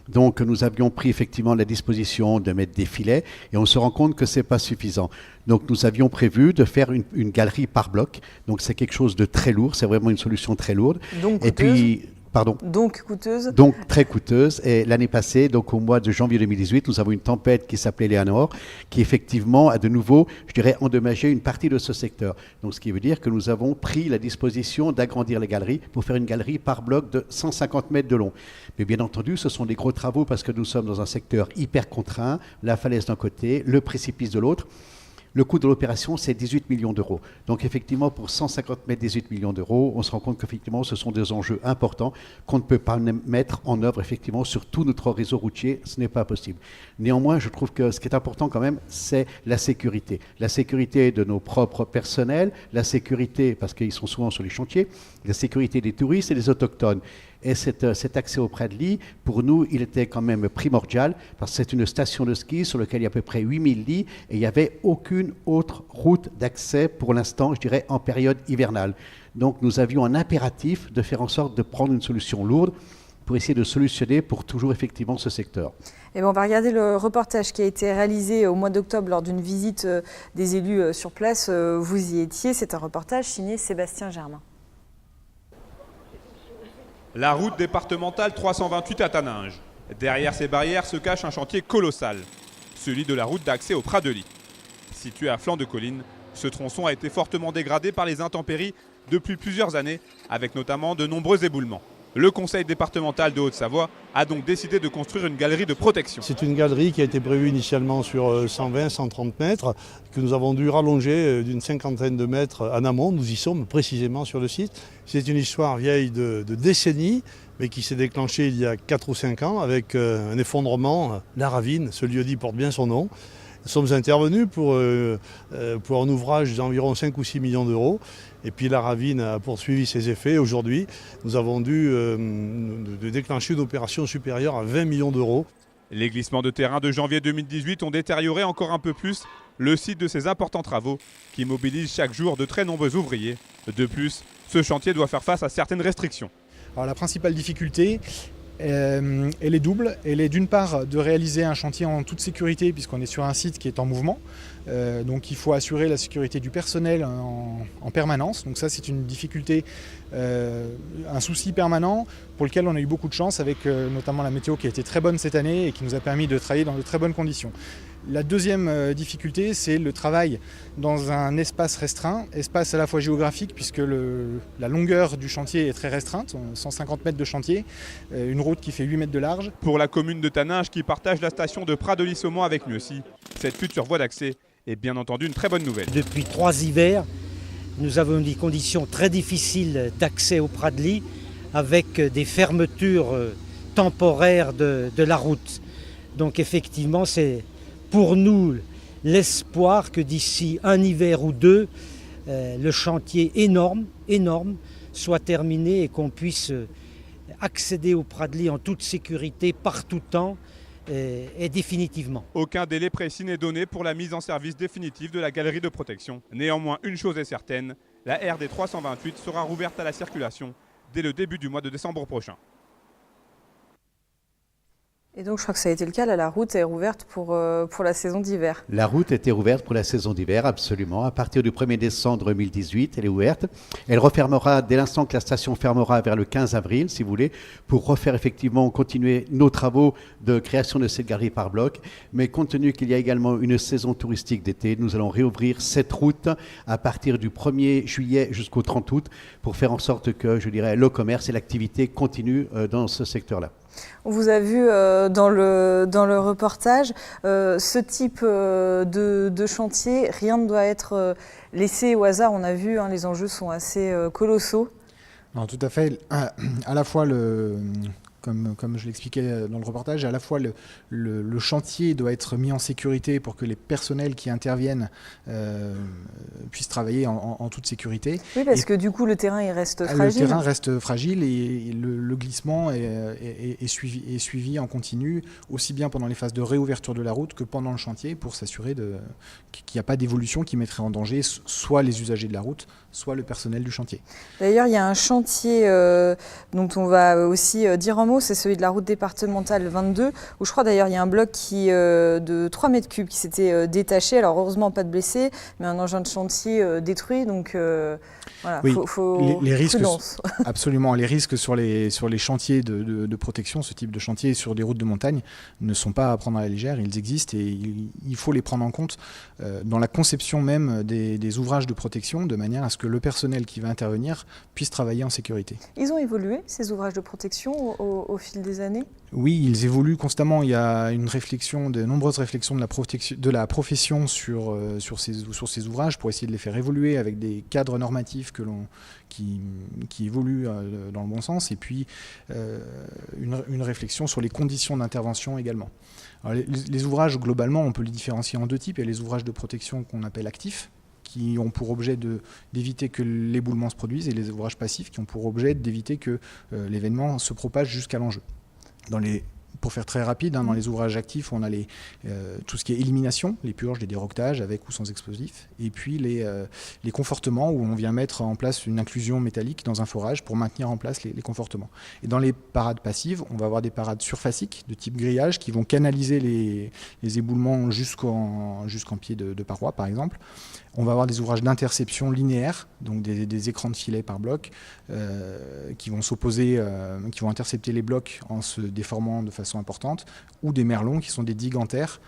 Donc nous avions pris effectivement la disposition de mettre des filets et on se rend compte que ce n'est pas suffisant. Donc nous avions prévu de faire une galerie par bloc. Donc c'est quelque chose de très lourd, c'est vraiment une solution très lourde. Donc et puis Pardon. Donc coûteuse. Donc très coûteuse. Et l'année passée, donc au mois de janvier 2018, nous avons une tempête qui s'appelait Léonore, qui effectivement a de nouveau, je dirais, endommagé une partie de ce secteur. Donc ce qui veut dire que nous avons pris la disposition d'agrandir les galeries pour faire une galerie par bloc de 150 mètres de long. Mais bien entendu, ce sont des gros travaux parce que nous sommes dans un secteur hyper contraint, la falaise d'un côté, le précipice de l'autre. Le coût de l'opération, c'est 18 millions d'euros. Donc effectivement, pour 150 mètres, 18 millions d'euros, on se rend compte qu'effectivement, ce sont des enjeux importants qu'on ne peut pas mettre en œuvre effectivement sur tout notre réseau routier. Ce n'est pas possible. Néanmoins, je trouve que ce qui est important quand même, c'est la sécurité. La sécurité de nos propres personnels, la sécurité, parce qu'ils sont souvent sur les chantiers, la sécurité des touristes et des autochtones. Et cet accès au Pradly, pour nous, il était quand même primordial, parce que c'est une station de ski sur laquelle il y a à peu près 8000 lits, et il n'y avait aucune autre route d'accès pour l'instant, je dirais, en période hivernale. Donc nous avions un impératif de faire en sorte de prendre une solution lourde pour essayer de solutionner pour toujours effectivement ce secteur. Et on va regarder le reportage qui a été réalisé au mois d'octobre lors d'une visite des élus sur place. Vous y étiez, c'est un reportage signé Sébastien Germain. La route départementale 328 à Taninges. Derrière ces barrières se cache un chantier colossal, celui de la route d'accès au Pradly. Situé à flanc de colline, ce tronçon a été fortement dégradé par les intempéries depuis plusieurs années, avec notamment de nombreux éboulements. Le conseil départemental de Haute-Savoie a donc décidé de construire une galerie de protection. C'est une galerie qui a été prévue initialement sur 120-130 mètres, que nous avons dû rallonger d'une cinquantaine de mètres en amont. Nous y sommes précisément sur le site. C'est une histoire vieille de décennies, mais qui s'est déclenchée il y a 4 ou 5 ans avec un effondrement, la Ravine, ce lieu-dit porte bien son nom. Nous sommes intervenus pour un ouvrage d'environ 5 ou 6 millions d'euros. Et puis la Ravine a poursuivi ses effets. Aujourd'hui, nous avons dû déclencher une opération supérieure à 20 millions d'euros. Les glissements de terrain de janvier 2018 ont détérioré encore un peu plus le site de ces importants travaux qui mobilisent chaque jour de très nombreux ouvriers. De plus, ce chantier doit faire face à certaines restrictions. Alors, la principale difficulté, elle est double. Elle est d'une part de réaliser un chantier en toute sécurité puisqu'on est sur un site qui est en mouvement. Donc il faut assurer la sécurité du personnel en permanence. Donc ça c'est une difficulté, un souci permanent pour lequel on a eu beaucoup de chance avec notamment la météo qui a été très bonne cette année et qui nous a permis de travailler dans de très bonnes conditions. La deuxième difficulté, c'est le travail dans un espace restreint, espace à la fois géographique puisque la longueur du chantier est très restreinte, 150 mètres de chantier, une route qui fait 8 mètres de large. Pour la commune de Taninges qui partage la station de Pradly-Saumont avec Mieuxy, cette future voie d'accès est bien entendu une très bonne nouvelle. Depuis 3 hivers, nous avons des conditions très difficiles d'accès au Pradly avec des fermetures temporaires de la route. Donc effectivement, c'est pour nous l'espoir que d'ici un hiver ou deux, le chantier énorme soit terminé et qu'on puisse accéder au Pradly en toute sécurité, par tout temps et définitivement. Aucun délai précis n'est donné pour la mise en service définitive de la galerie de protection. Néanmoins, une chose est certaine, la RD 328 sera rouverte à la circulation dès le début du mois de décembre prochain. Et donc je crois que ça a été le cas, là, la route est rouverte pour la saison d'hiver. La route était ouverte pour la saison d'hiver, absolument. À partir du 1er décembre 2018, elle est ouverte. Elle refermera dès l'instant que la station fermera vers le 15 avril, si vous voulez, pour refaire effectivement continuer nos travaux de création de cette galerie par bloc. Mais compte tenu qu'il y a également une saison touristique d'été, nous allons réouvrir cette route à partir du 1er juillet jusqu'au 30 août pour faire en sorte que, je dirais, le commerce et l'activité continuent dans ce secteur-là. On vous a vu dans le reportage, ce type de chantier, rien ne doit être laissé au hasard. On a vu, les enjeux sont assez colossaux. Non, tout à fait. À la fois, comme je l'expliquais dans le reportage, à la fois le chantier doit être mis en sécurité pour que les personnels qui interviennent puissent travailler en toute sécurité. Oui, parce que du coup, le terrain il reste fragile. Le terrain reste fragile et le glissement est suivi en continu, aussi bien pendant les phases de réouverture de la route que pendant le chantier, pour s'assurer qu'il n'y a pas d'évolution qui mettrait en danger soit les usagers de la route, soit le personnel du chantier. D'ailleurs, il y a un chantier dont on va aussi dire un mot, c'est celui de la route départementale 22, où je crois d'ailleurs il y a un bloc de 3 mètres cubes qui s'était détaché. Alors heureusement pas de blessés, mais un engin de chantier détruit, donc voilà, oui, faut les risques, prudence. Absolument, les risques sur les chantiers de protection, ce type de chantier sur des routes de montagne, ne sont pas à prendre à la légère, ils existent et il faut les prendre en compte dans la conception même des ouvrages de protection, de manière à ce que le personnel qui va intervenir puisse travailler en sécurité. Ils ont évolué, ces ouvrages de protection, au fil des années ? Oui, ils évoluent constamment. Il y a de nombreuses réflexions de la profession sur ces ouvrages pour essayer de les faire évoluer avec des cadres normatifs qui évoluent dans le bon sens, et puis une réflexion sur les conditions d'intervention également. Alors, les ouvrages, globalement, on peut les différencier en deux types. Il y a les ouvrages de protection qu'on appelle actifs, qui ont pour objet d'éviter que l'éboulement se produise, et les ouvrages passifs qui ont pour objet d'éviter que l'événement se propage jusqu'à l'enjeu. Pour faire très rapide, dans les ouvrages actifs, on a tout ce qui est élimination, les purges, les déroquetages avec ou sans explosifs, et puis les confortements où on vient mettre en place une inclusion métallique dans un forage pour maintenir en place les confortements. Et dans les parades passives, on va avoir des parades surfaciques de type grillage qui vont canaliser les éboulements jusqu'en pied de paroi, par exemple. On va avoir des ouvrages d'interception linéaire, donc des écrans de filet par bloc, qui vont s'opposer, qui vont intercepter les blocs en se déformant de façon importante, ou des merlons qui sont des digues en terre,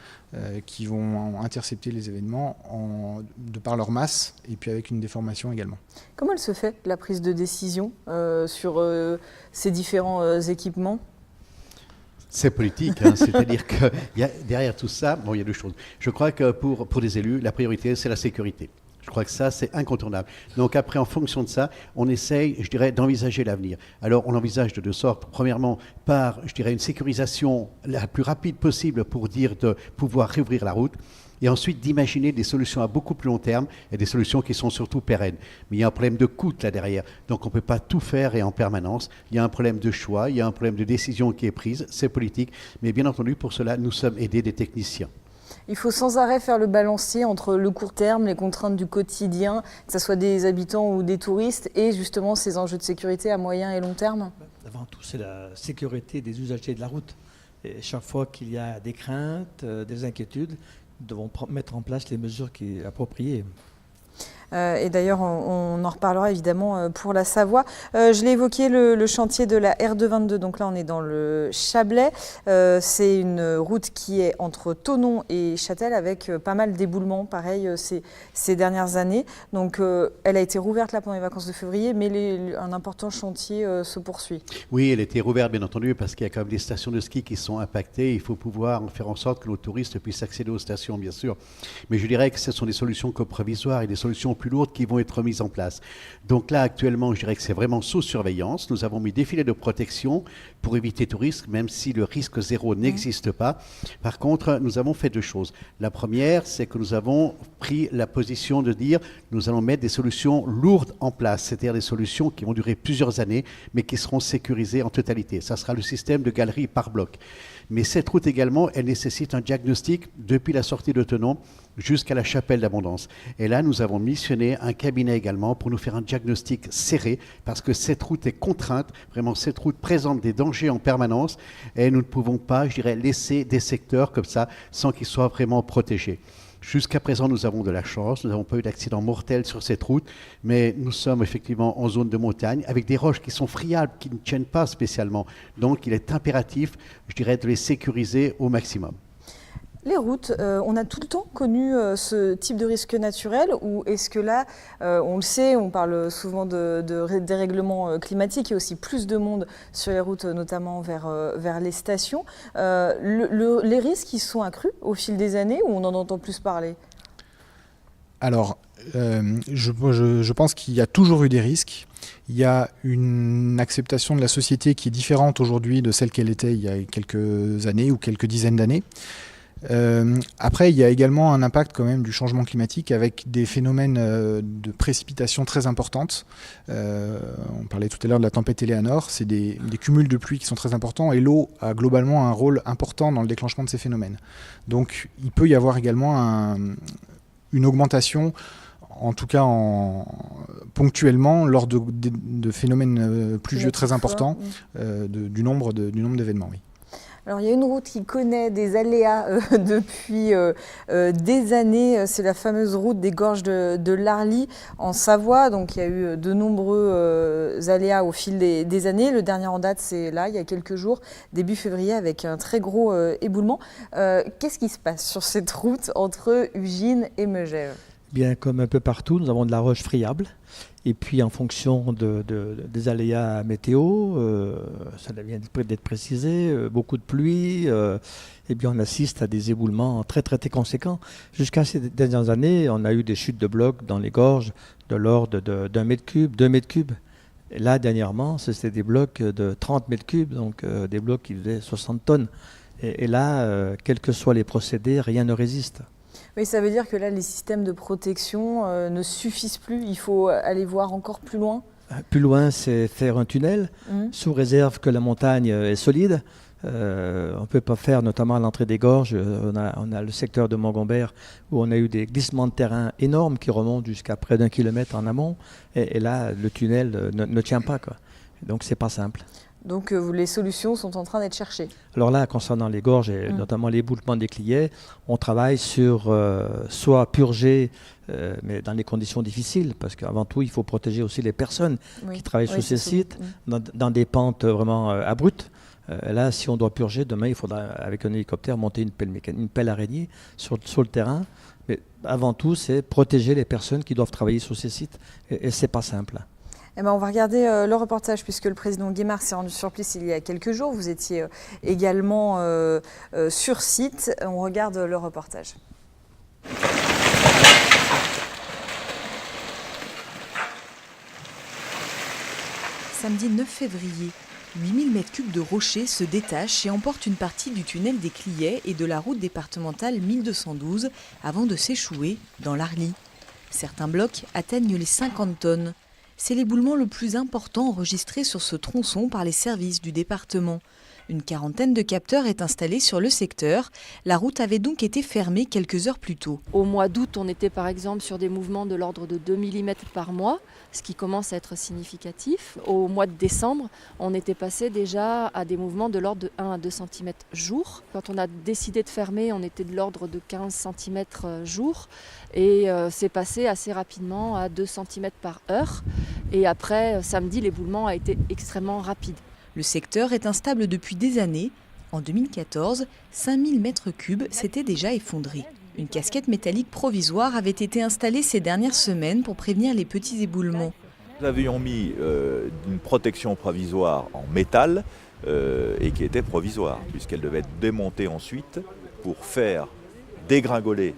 qui vont intercepter les événements de par leur masse et puis avec une déformation également. Comment elle se fait, la prise de décision sur ces différents équipements ? C'est politique, hein, c'est-à-dire que derrière tout ça, il y a deux choses. Je crois que pour les élus, la priorité, c'est la sécurité. Je crois que ça, c'est incontournable. Donc après, en fonction de ça, on essaye, je dirais, d'envisager l'avenir. Alors, on envisage de deux sortes. Premièrement, par, je dirais, une sécurisation la plus rapide possible pour dire de pouvoir réouvrir la route. Et ensuite d'imaginer des solutions à beaucoup plus long terme et des solutions qui sont surtout pérennes. Mais il y a un problème de coût là derrière, donc on ne peut pas tout faire et en permanence. Il y a un problème de choix, il y a un problème de décision qui est prise, c'est politique, mais bien entendu pour cela nous sommes aidés des techniciens. Il faut sans arrêt faire le balancier entre le court terme, les contraintes du quotidien, que ce soit des habitants ou des touristes, et justement ces enjeux de sécurité à moyen et long terme. Avant tout, c'est la sécurité des usagers de la route. Et chaque fois qu'il y a des craintes, des inquiétudes, nous devons mettre en place les mesures appropriées. Et d'ailleurs, on en reparlera évidemment pour la Savoie. Je l'ai évoqué, le chantier de la R222, donc là on est dans le Chablais. C'est une route qui est entre Thonon et Châtel avec pas mal d'éboulements, pareil, ces dernières années. Donc elle a été rouverte là pendant les vacances de février, mais un important chantier se poursuit. Oui, elle a été rouverte bien entendu parce qu'il y a quand même des stations de ski qui sont impactées. Il faut pouvoir faire en sorte que nos touristes puissent accéder aux stations, bien sûr. Mais je dirais que ce sont des solutions provisoires et des solutions plus lourdes qui vont être mises en place. Donc là, actuellement, je dirais que c'est vraiment sous surveillance. Nous avons mis des filets de protection pour éviter tout risque, même si le risque zéro n'existe pas. Par contre, nous avons fait deux choses. La première, c'est que nous avons pris la position de dire nous allons mettre des solutions lourdes en place, c'est-à-dire des solutions qui vont durer plusieurs années, mais qui seront sécurisées en totalité. Ça sera le système de galerie par bloc. Mais cette route également, elle nécessite un diagnostic depuis la sortie de Thonon jusqu'à la Chapelle d'Abondance. Et là, nous avons missionné un cabinet également pour nous faire un diagnostic serré, parce que cette route est contrainte, vraiment cette route présente des dangers en permanence, et nous ne pouvons pas, je dirais, laisser des secteurs comme ça sans qu'ils soient vraiment protégés. Jusqu'à présent, nous avons de la chance, nous n'avons pas eu d'accident mortel sur cette route, mais nous sommes effectivement en zone de montagne, avec des roches qui sont friables, qui ne tiennent pas spécialement. Donc il est impératif, je dirais, de les sécuriser au maximum. Les routes, on a tout le temps connu ce type de risque naturel, ou est-ce que là, on le sait, on parle souvent de dérèglement climatique, il y a aussi plus de monde sur les routes, notamment vers les stations. Les risques, ils sont accrus au fil des années, ou on en entend plus parler ? Alors, je pense qu'il y a toujours eu des risques. Il y a une acceptation de la société qui est différente aujourd'hui de celle qu'elle était il y a quelques années ou quelques dizaines d'années. Après, il y a également un impact quand même du changement climatique avec des phénomènes de précipitations très importantes. On parlait tout à l'heure de la tempête Eleanor, c'est des cumuls de pluie qui sont très importants et l'eau a globalement un rôle important dans le déclenchement de ces phénomènes. Donc il peut y avoir également une augmentation en tout cas ponctuellement, lors de phénomènes pluvieux très importants, du nombre d'événements. Oui. Alors il y a une route qui connaît des aléas depuis des années, c'est la fameuse route des gorges de l'Arly en Savoie. Donc il y a eu de nombreux aléas au fil des années. Le dernier en date, c'est là, il y a quelques jours, début février, avec un très gros éboulement. Qu'est-ce qui se passe sur cette route entre Ugine et Megève ? Bien, comme un peu partout, nous avons de la roche friable. Et puis, en fonction des aléas météo, ça vient d'être précisé, beaucoup de pluie, et bien on assiste à des éboulements très, très, très conséquents. Jusqu'à ces dernières années, on a eu des chutes de blocs dans les gorges de l'ordre d'1 mètre cube, 2 mètres cubes. Et là, dernièrement, c'était des blocs de 30 mètres cubes, donc des blocs qui faisaient 60 tonnes. Et là, quels que soient les procédés, rien ne résiste. Oui, ça veut dire que là, les systèmes de protection ne suffisent plus. Il faut aller voir encore plus loin. Plus loin, c'est faire un tunnel, sous réserve que la montagne est solide. On ne peut pas faire, notamment à l'entrée des gorges. On a le secteur de Montgombert où on a eu des glissements de terrain énormes qui remontent jusqu'à près d'1 kilomètre en amont. Et là, le tunnel ne tient pas, quoi. Donc, c'est pas simple. Donc les solutions sont en train d'être cherchées. Alors là, concernant les gorges et notamment l'éboulement des Cliets, on travaille sur soit purger, mais dans des conditions difficiles, parce qu'avant tout, il faut protéger aussi les personnes qui travaillent sur ces sites, dans des pentes vraiment abruptes. Là, si on doit purger, demain, il faudra, avec un hélicoptère, monter une pelle araignée sur le terrain. Mais avant tout, c'est protéger les personnes qui doivent travailler sur ces sites. Et ce n'est pas simple. Eh ben, on va regarder le reportage puisque le président Guémard s'est rendu sur place il y a quelques jours. Vous étiez également sur site. On regarde le reportage. Samedi 9 février, 8000 m3 de rochers se détachent et emportent une partie du tunnel des Cliets et de la route départementale 1212 avant de s'échouer dans l'Arly. Certains blocs atteignent les 50 tonnes. C'est l'éboulement le plus important enregistré sur ce tronçon par les services du département. Une quarantaine de capteurs est installée sur le secteur. La route avait donc été fermée quelques heures plus tôt. Au mois d'août, on était par exemple sur des mouvements de l'ordre de 2 mm par mois, ce qui commence à être significatif. Au mois de décembre, on était passé déjà à des mouvements de l'ordre de 1 à 2 cm jour. Quand on a décidé de fermer, on était de l'ordre de 15 cm jour. Et c'est passé assez rapidement à 2 cm par heure. Et après, samedi, l'éboulement a été extrêmement rapide. Le secteur est instable depuis des années. En 2014, 5000 m3 s'étaient déjà effondrés. Une casquette métallique provisoire avait été installée ces dernières semaines pour prévenir les petits éboulements. Nous avions mis une protection provisoire en métal et qui était provisoire, puisqu'elle devait être démontée ensuite pour faire dégringoler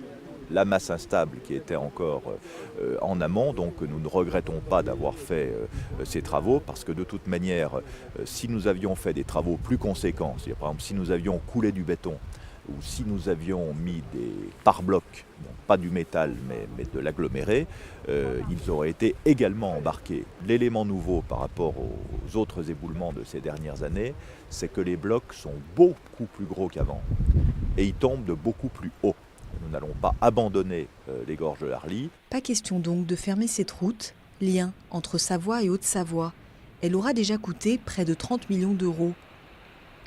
la masse instable qui était encore en amont. Donc nous ne regrettons pas d'avoir fait ces travaux, parce que de toute manière, si nous avions fait des travaux plus conséquents, c'est-à-dire par exemple si nous avions coulé du béton ou si nous avions mis des pare-blocs, donc pas du métal mais de l'aggloméré, ils auraient été également embarqués. L'élément nouveau par rapport aux autres éboulements de ces dernières années, c'est que les blocs sont beaucoup plus gros qu'avant et ils tombent de beaucoup plus haut. Nous n'allons pas abandonner les gorges de l'Arly. Pas question donc de fermer cette route, lien entre Savoie et Haute-Savoie. Elle aura déjà coûté près de 30 millions d'euros.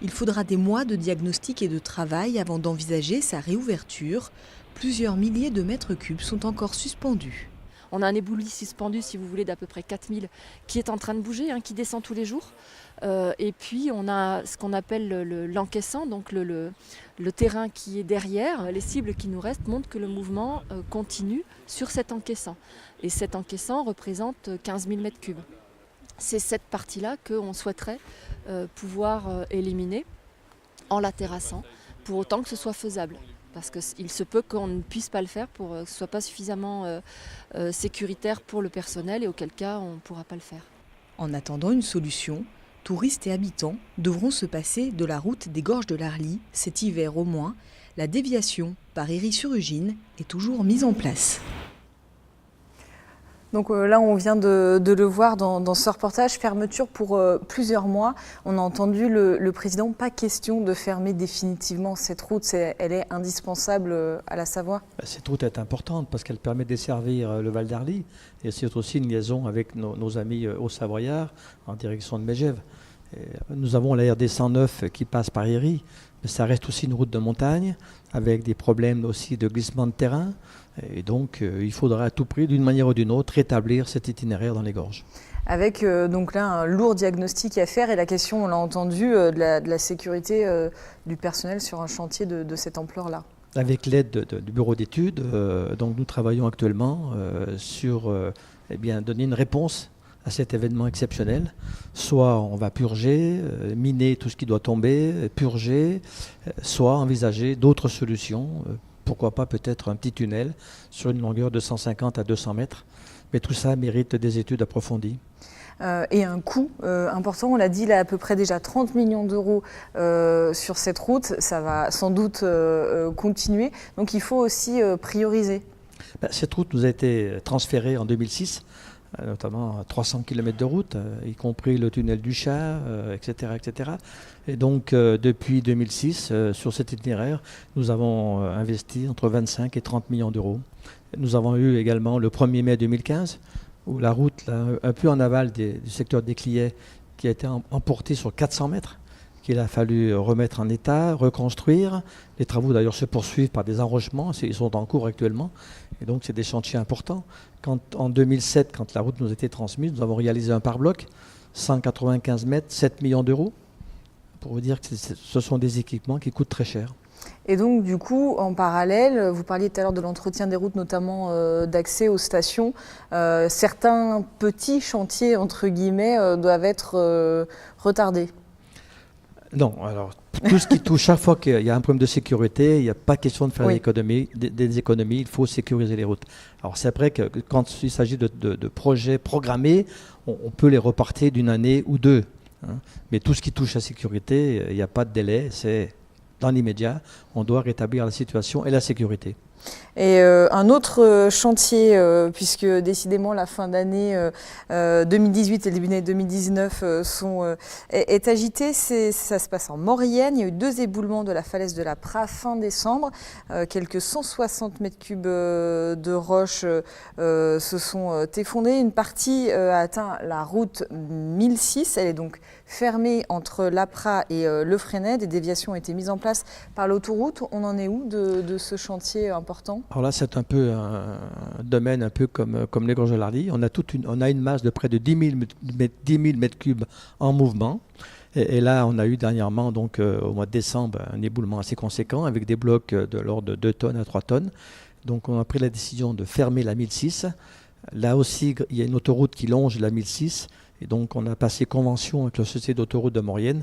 Il faudra des mois de diagnostic et de travail avant d'envisager sa réouverture. Plusieurs milliers de mètres cubes sont encore suspendus. On a un éboulis suspendu, si vous voulez, d'à peu près 4000 qui est en train de bouger, qui descend tous les jours. Et puis on a ce qu'on appelle l'encaissant, donc le terrain qui est derrière. Les cibles qui nous restent montrent que le mouvement continue sur cet encaissant. Et cet encaissant représente 15 000 m3. C'est cette partie-là qu'on souhaiterait pouvoir éliminer en la terrassant, pour autant que ce soit faisable. Parce qu'il se peut qu'on ne puisse pas le faire pour que ce ne soit pas suffisamment sécuritaire pour le personnel, et auquel cas on ne pourra pas le faire. En attendant une solution, touristes et habitants devront se passer de la route des gorges de l'Arly cet hiver au moins. La déviation par Héry-sur-Ugine est toujours mise en place. Donc là, on vient de le voir dans ce reportage, fermeture pour plusieurs mois. On a entendu le président, pas question de fermer définitivement cette route, elle est indispensable à la Savoie. Cette route est importante parce qu'elle permet de desservir le Val d'Arly et c'est aussi une liaison avec nos amis haut-savoyards en direction de Megève. Nous avons la RD 109 qui passe par Héry, mais ça reste aussi une route de montagne avec des problèmes aussi de glissement de terrain. Et donc, il faudra à tout prix, d'une manière ou d'une autre, rétablir cet itinéraire dans les gorges. Avec donc là un lourd diagnostic à faire et la question, on l'a entendu, de la sécurité du personnel sur un chantier de cette ampleur-là. Avec l'aide du bureau d'études, donc nous travaillons actuellement sur donner une réponse à cet événement exceptionnel. Soit on va purger, miner tout ce qui doit tomber, purger, soit envisager d'autres solutions. Pourquoi pas peut-être un petit tunnel sur une longueur de 150 à 200 mètres. Mais tout ça mérite des études approfondies. Et un coût important, on l'a dit, là à peu près déjà 30 millions d'euros sur cette route. Ça va sans doute continuer. Donc il faut aussi prioriser. Cette route nous a été transférée en 2006. Notamment 300 km de route, y compris le tunnel du Chat, etc., etc. Et donc, depuis 2006, sur cet itinéraire, nous avons investi entre 25 et 30 millions d'euros. Nous avons eu également le 1er mai 2015, où la route, là, un peu en aval du secteur des Cliais, qui a été emportée sur 400 mètres, qu'il a fallu remettre en état, reconstruire. Les travaux d'ailleurs se poursuivent par des enrochements, ils sont en cours actuellement. Et donc c'est des chantiers importants. En 2007, quand la route nous était transmise, nous avons réalisé un pare-bloc, 195 mètres, 7 millions d'euros, pour vous dire que ce sont des équipements qui coûtent très cher. Et donc du coup, en parallèle, vous parliez tout à l'heure de l'entretien des routes, notamment d'accès aux stations. Certains petits chantiers, entre guillemets, doivent être retardés. Non, alors tout ce qui touche, chaque fois qu'il y a un problème de sécurité, il n'y a pas question de faire des économies, il faut sécuriser les routes. Alors c'est vrai que quand il s'agit de projets programmés, on peut les reporter d'une année ou deux. Hein. Mais tout ce qui touche à la sécurité, il n'y a pas de délai, c'est dans l'immédiat, on doit rétablir la situation et la sécurité. Et un autre chantier, puisque décidément la fin d'année 2018 et le début d'année 2019 est agité, ça se passe en Maurienne. Il y a eu 2 éboulements de la falaise de la Praz fin décembre. Quelques 160 mètres cubes de roches se sont effondrés. Une partie a atteint la route 1006. Elle est donc fermée entre la Praz et le Fresnay. Des déviations ont été mises en place par l'autoroute. On en est où de ce chantier important ? Alors là, c'est un peu un domaine un peu comme les gorges de l'Arly. On a une masse de près de 10 000 mètres cubes en mouvement. Et là, on a eu dernièrement, donc, au mois de décembre, un éboulement assez conséquent avec des blocs de l'ordre de 2 tonnes à 3 tonnes. Donc on a pris la décision de fermer la 1006. Là aussi, il y a une autoroute qui longe la 1006. Et donc on a passé convention avec la Société d'autoroute de Maurienne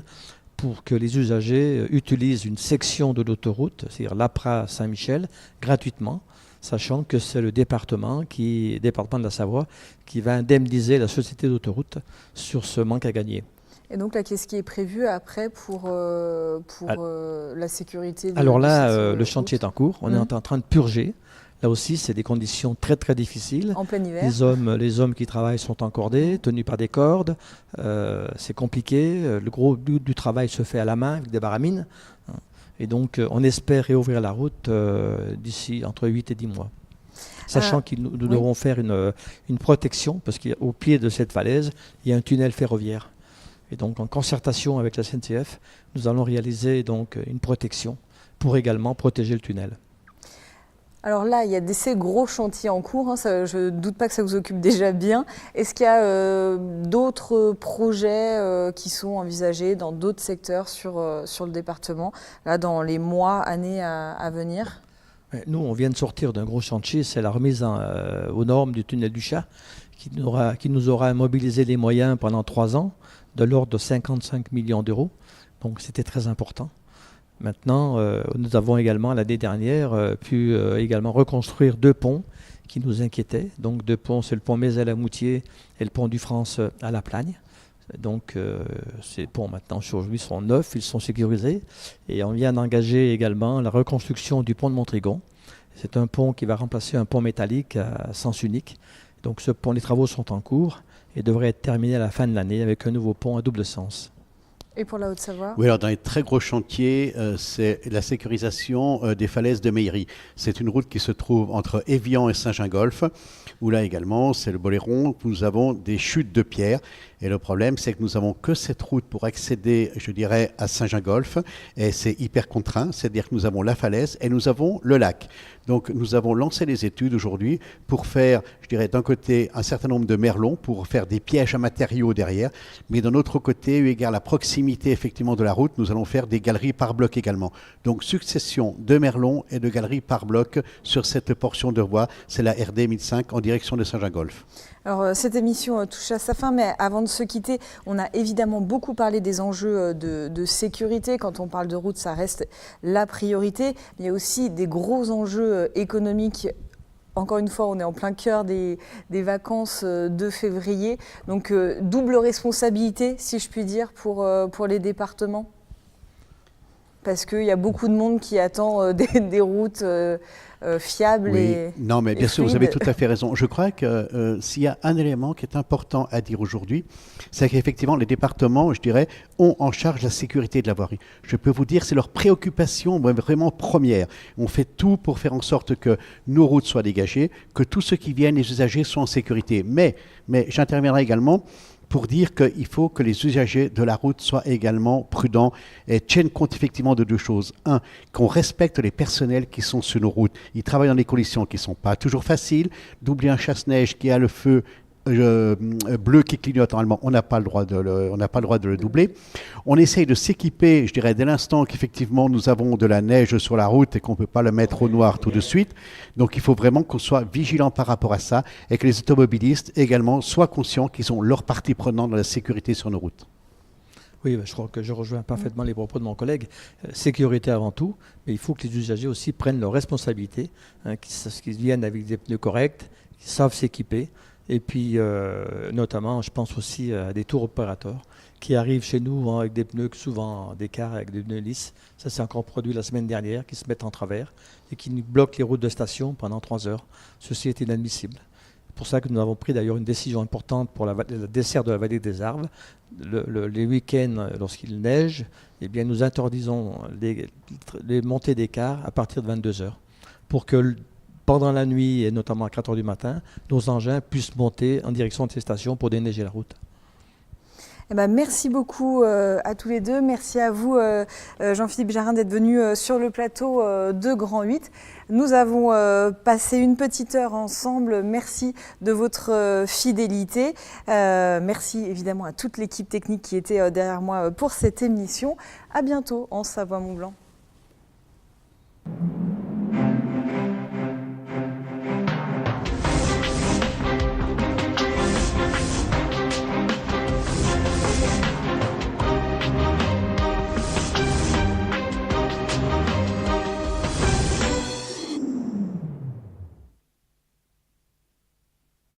pour que les usagers utilisent une section de l'autoroute, c'est-à-dire la Praz Saint-Michel, gratuitement, sachant que c'est le département de la Savoie qui va indemniser la société d'autoroute sur ce manque à gagner. Et donc là, qu'est-ce qui est prévu après pour la sécurité Alors là, le chantier est en cours, on est en train de purger. Là aussi, c'est des conditions très très difficiles. En plein hiver. Les hommes qui travaillent sont encordés, tenus par des cordes. C'est compliqué. Le gros du travail se fait à la main avec des baramines. Et donc, on espère réouvrir la route d'ici entre 8 et 10 mois. Sachant que nous devrons faire une protection, parce qu'au pied de cette falaise, il y a un tunnel ferroviaire. Et donc, en concertation avec la SNCF, nous allons réaliser donc une protection pour également protéger le tunnel. Alors là, il y a ces gros chantiers en cours, hein, je ne doute pas que ça vous occupe déjà bien. Est-ce qu'il y a d'autres projets qui sont envisagés dans d'autres secteurs sur le département, là, dans les mois, années à venir ? Nous, on vient de sortir d'un gros chantier, c'est la remise aux normes du tunnel du Chat, qui nous aura mobilisé les moyens pendant 3 ans, de l'ordre de 55 millions d'euros. Donc c'était très important. Maintenant, nous avons également, l'année dernière, pu également reconstruire 2 ponts qui nous inquiétaient. Donc 2 ponts, c'est le pont Mézel à Moutier et le pont du France à La Plagne. Donc ces ponts maintenant aujourd'hui sont neufs, ils sont sécurisés. Et on vient d'engager également la reconstruction du pont de Montrigon. C'est un pont qui va remplacer un pont métallique à sens unique. Donc les travaux sont en cours et devraient être terminés à la fin de l'année avec un nouveau pont à double sens. Et pour la Haute-Savoie? Oui, alors dans les très gros chantiers, c'est la sécurisation des falaises de Meillerie. C'est une route qui se trouve entre Évian et Saint-Gingolph, où là également, c'est le Boléron, nous avons des chutes de pierre. Et le problème, c'est que nous n'avons que cette route pour accéder, je dirais, à Saint-Gingolph. Et c'est hyper contraint, c'est-à-dire que nous avons la falaise et nous avons le lac. Donc nous avons lancé des études aujourd'hui pour faire, je dirais, d'un côté un certain nombre de merlons, pour faire des pièges à matériaux derrière. Mais d'un autre côté, eu égard à la proximité effectivement de la route, nous allons faire des galeries par bloc également. Donc succession de merlons et de galeries par bloc sur cette portion de voie. C'est la RD 1005 en direction de Saint-Gingolph. Alors cette émission touche à sa fin, mais avant de se quitter, on a évidemment beaucoup parlé des enjeux de sécurité. Quand on parle de route, ça reste la priorité. Mais il y a aussi des gros enjeux économiques. Encore une fois, on est en plein cœur des vacances de février. Donc double responsabilité, si je puis dire, pour les départements. Parce qu'il y a beaucoup de monde qui attend des routes fiables et non, mais bien sûr, vous avez tout à fait raison. Je crois que s'il y a un élément qui est important à dire aujourd'hui, c'est qu'effectivement, les départements, je dirais, ont en charge la sécurité de la voirie. Je peux vous dire, c'est leur préoccupation vraiment première. On fait tout pour faire en sorte que nos routes soient dégagées, que tous ceux qui viennent, les usagers, soient en sécurité. Mais j'interviendrai également pour dire qu'il faut que les usagers de la route soient également prudents et tiennent compte effectivement de deux choses. Un, qu'on respecte les personnels qui sont sur nos routes. Ils travaillent dans des conditions qui ne sont pas toujours faciles. D'oublier un chasse-neige qui a le feu bleu qui clignote, normalement, on n'a pas le droit de le doubler. On essaye de s'équiper, je dirais, dès l'instant qu'effectivement nous avons de la neige sur la route et qu'on ne peut pas le mettre au noir tout de suite. Donc il faut vraiment qu'on soit vigilant par rapport à ça et que les automobilistes également soient conscients qu'ils ont leur partie prenante dans la sécurité sur nos routes. Oui, je crois que je rejoins parfaitement les propos de mon collègue. Sécurité avant tout, mais il faut que les usagers aussi prennent leurs responsabilités, qu'ils viennent avec des pneus corrects, qu'ils savent s'équiper. Et puis, notamment, je pense aussi à des tours opérateurs qui arrivent chez nous avec des pneus souvent d'écart, avec des pneus lisses. Ça, c'est encore produit la semaine dernière, qui se mettent en travers et qui bloquent les routes de station pendant 3 heures. Ceci est inadmissible. C'est pour ça que nous avons pris d'ailleurs une décision importante pour la desserte de la vallée des Arves. Les week-ends, lorsqu'il neige, eh bien, nous interdisons les montées d'écart à partir de 22 heures pour que pendant la nuit et notamment à 4 heures du matin, nos engins puissent monter en direction de ces stations pour déneiger la route. Eh ben, merci beaucoup à tous les deux. Merci à vous, Jean-Philippe Jarin, d'être venu sur le plateau de Grand 8. Nous avons passé une petite heure ensemble. Merci de votre fidélité. Merci évidemment à toute l'équipe technique qui était derrière moi pour cette émission. À bientôt en Savoie-Mont-Blanc.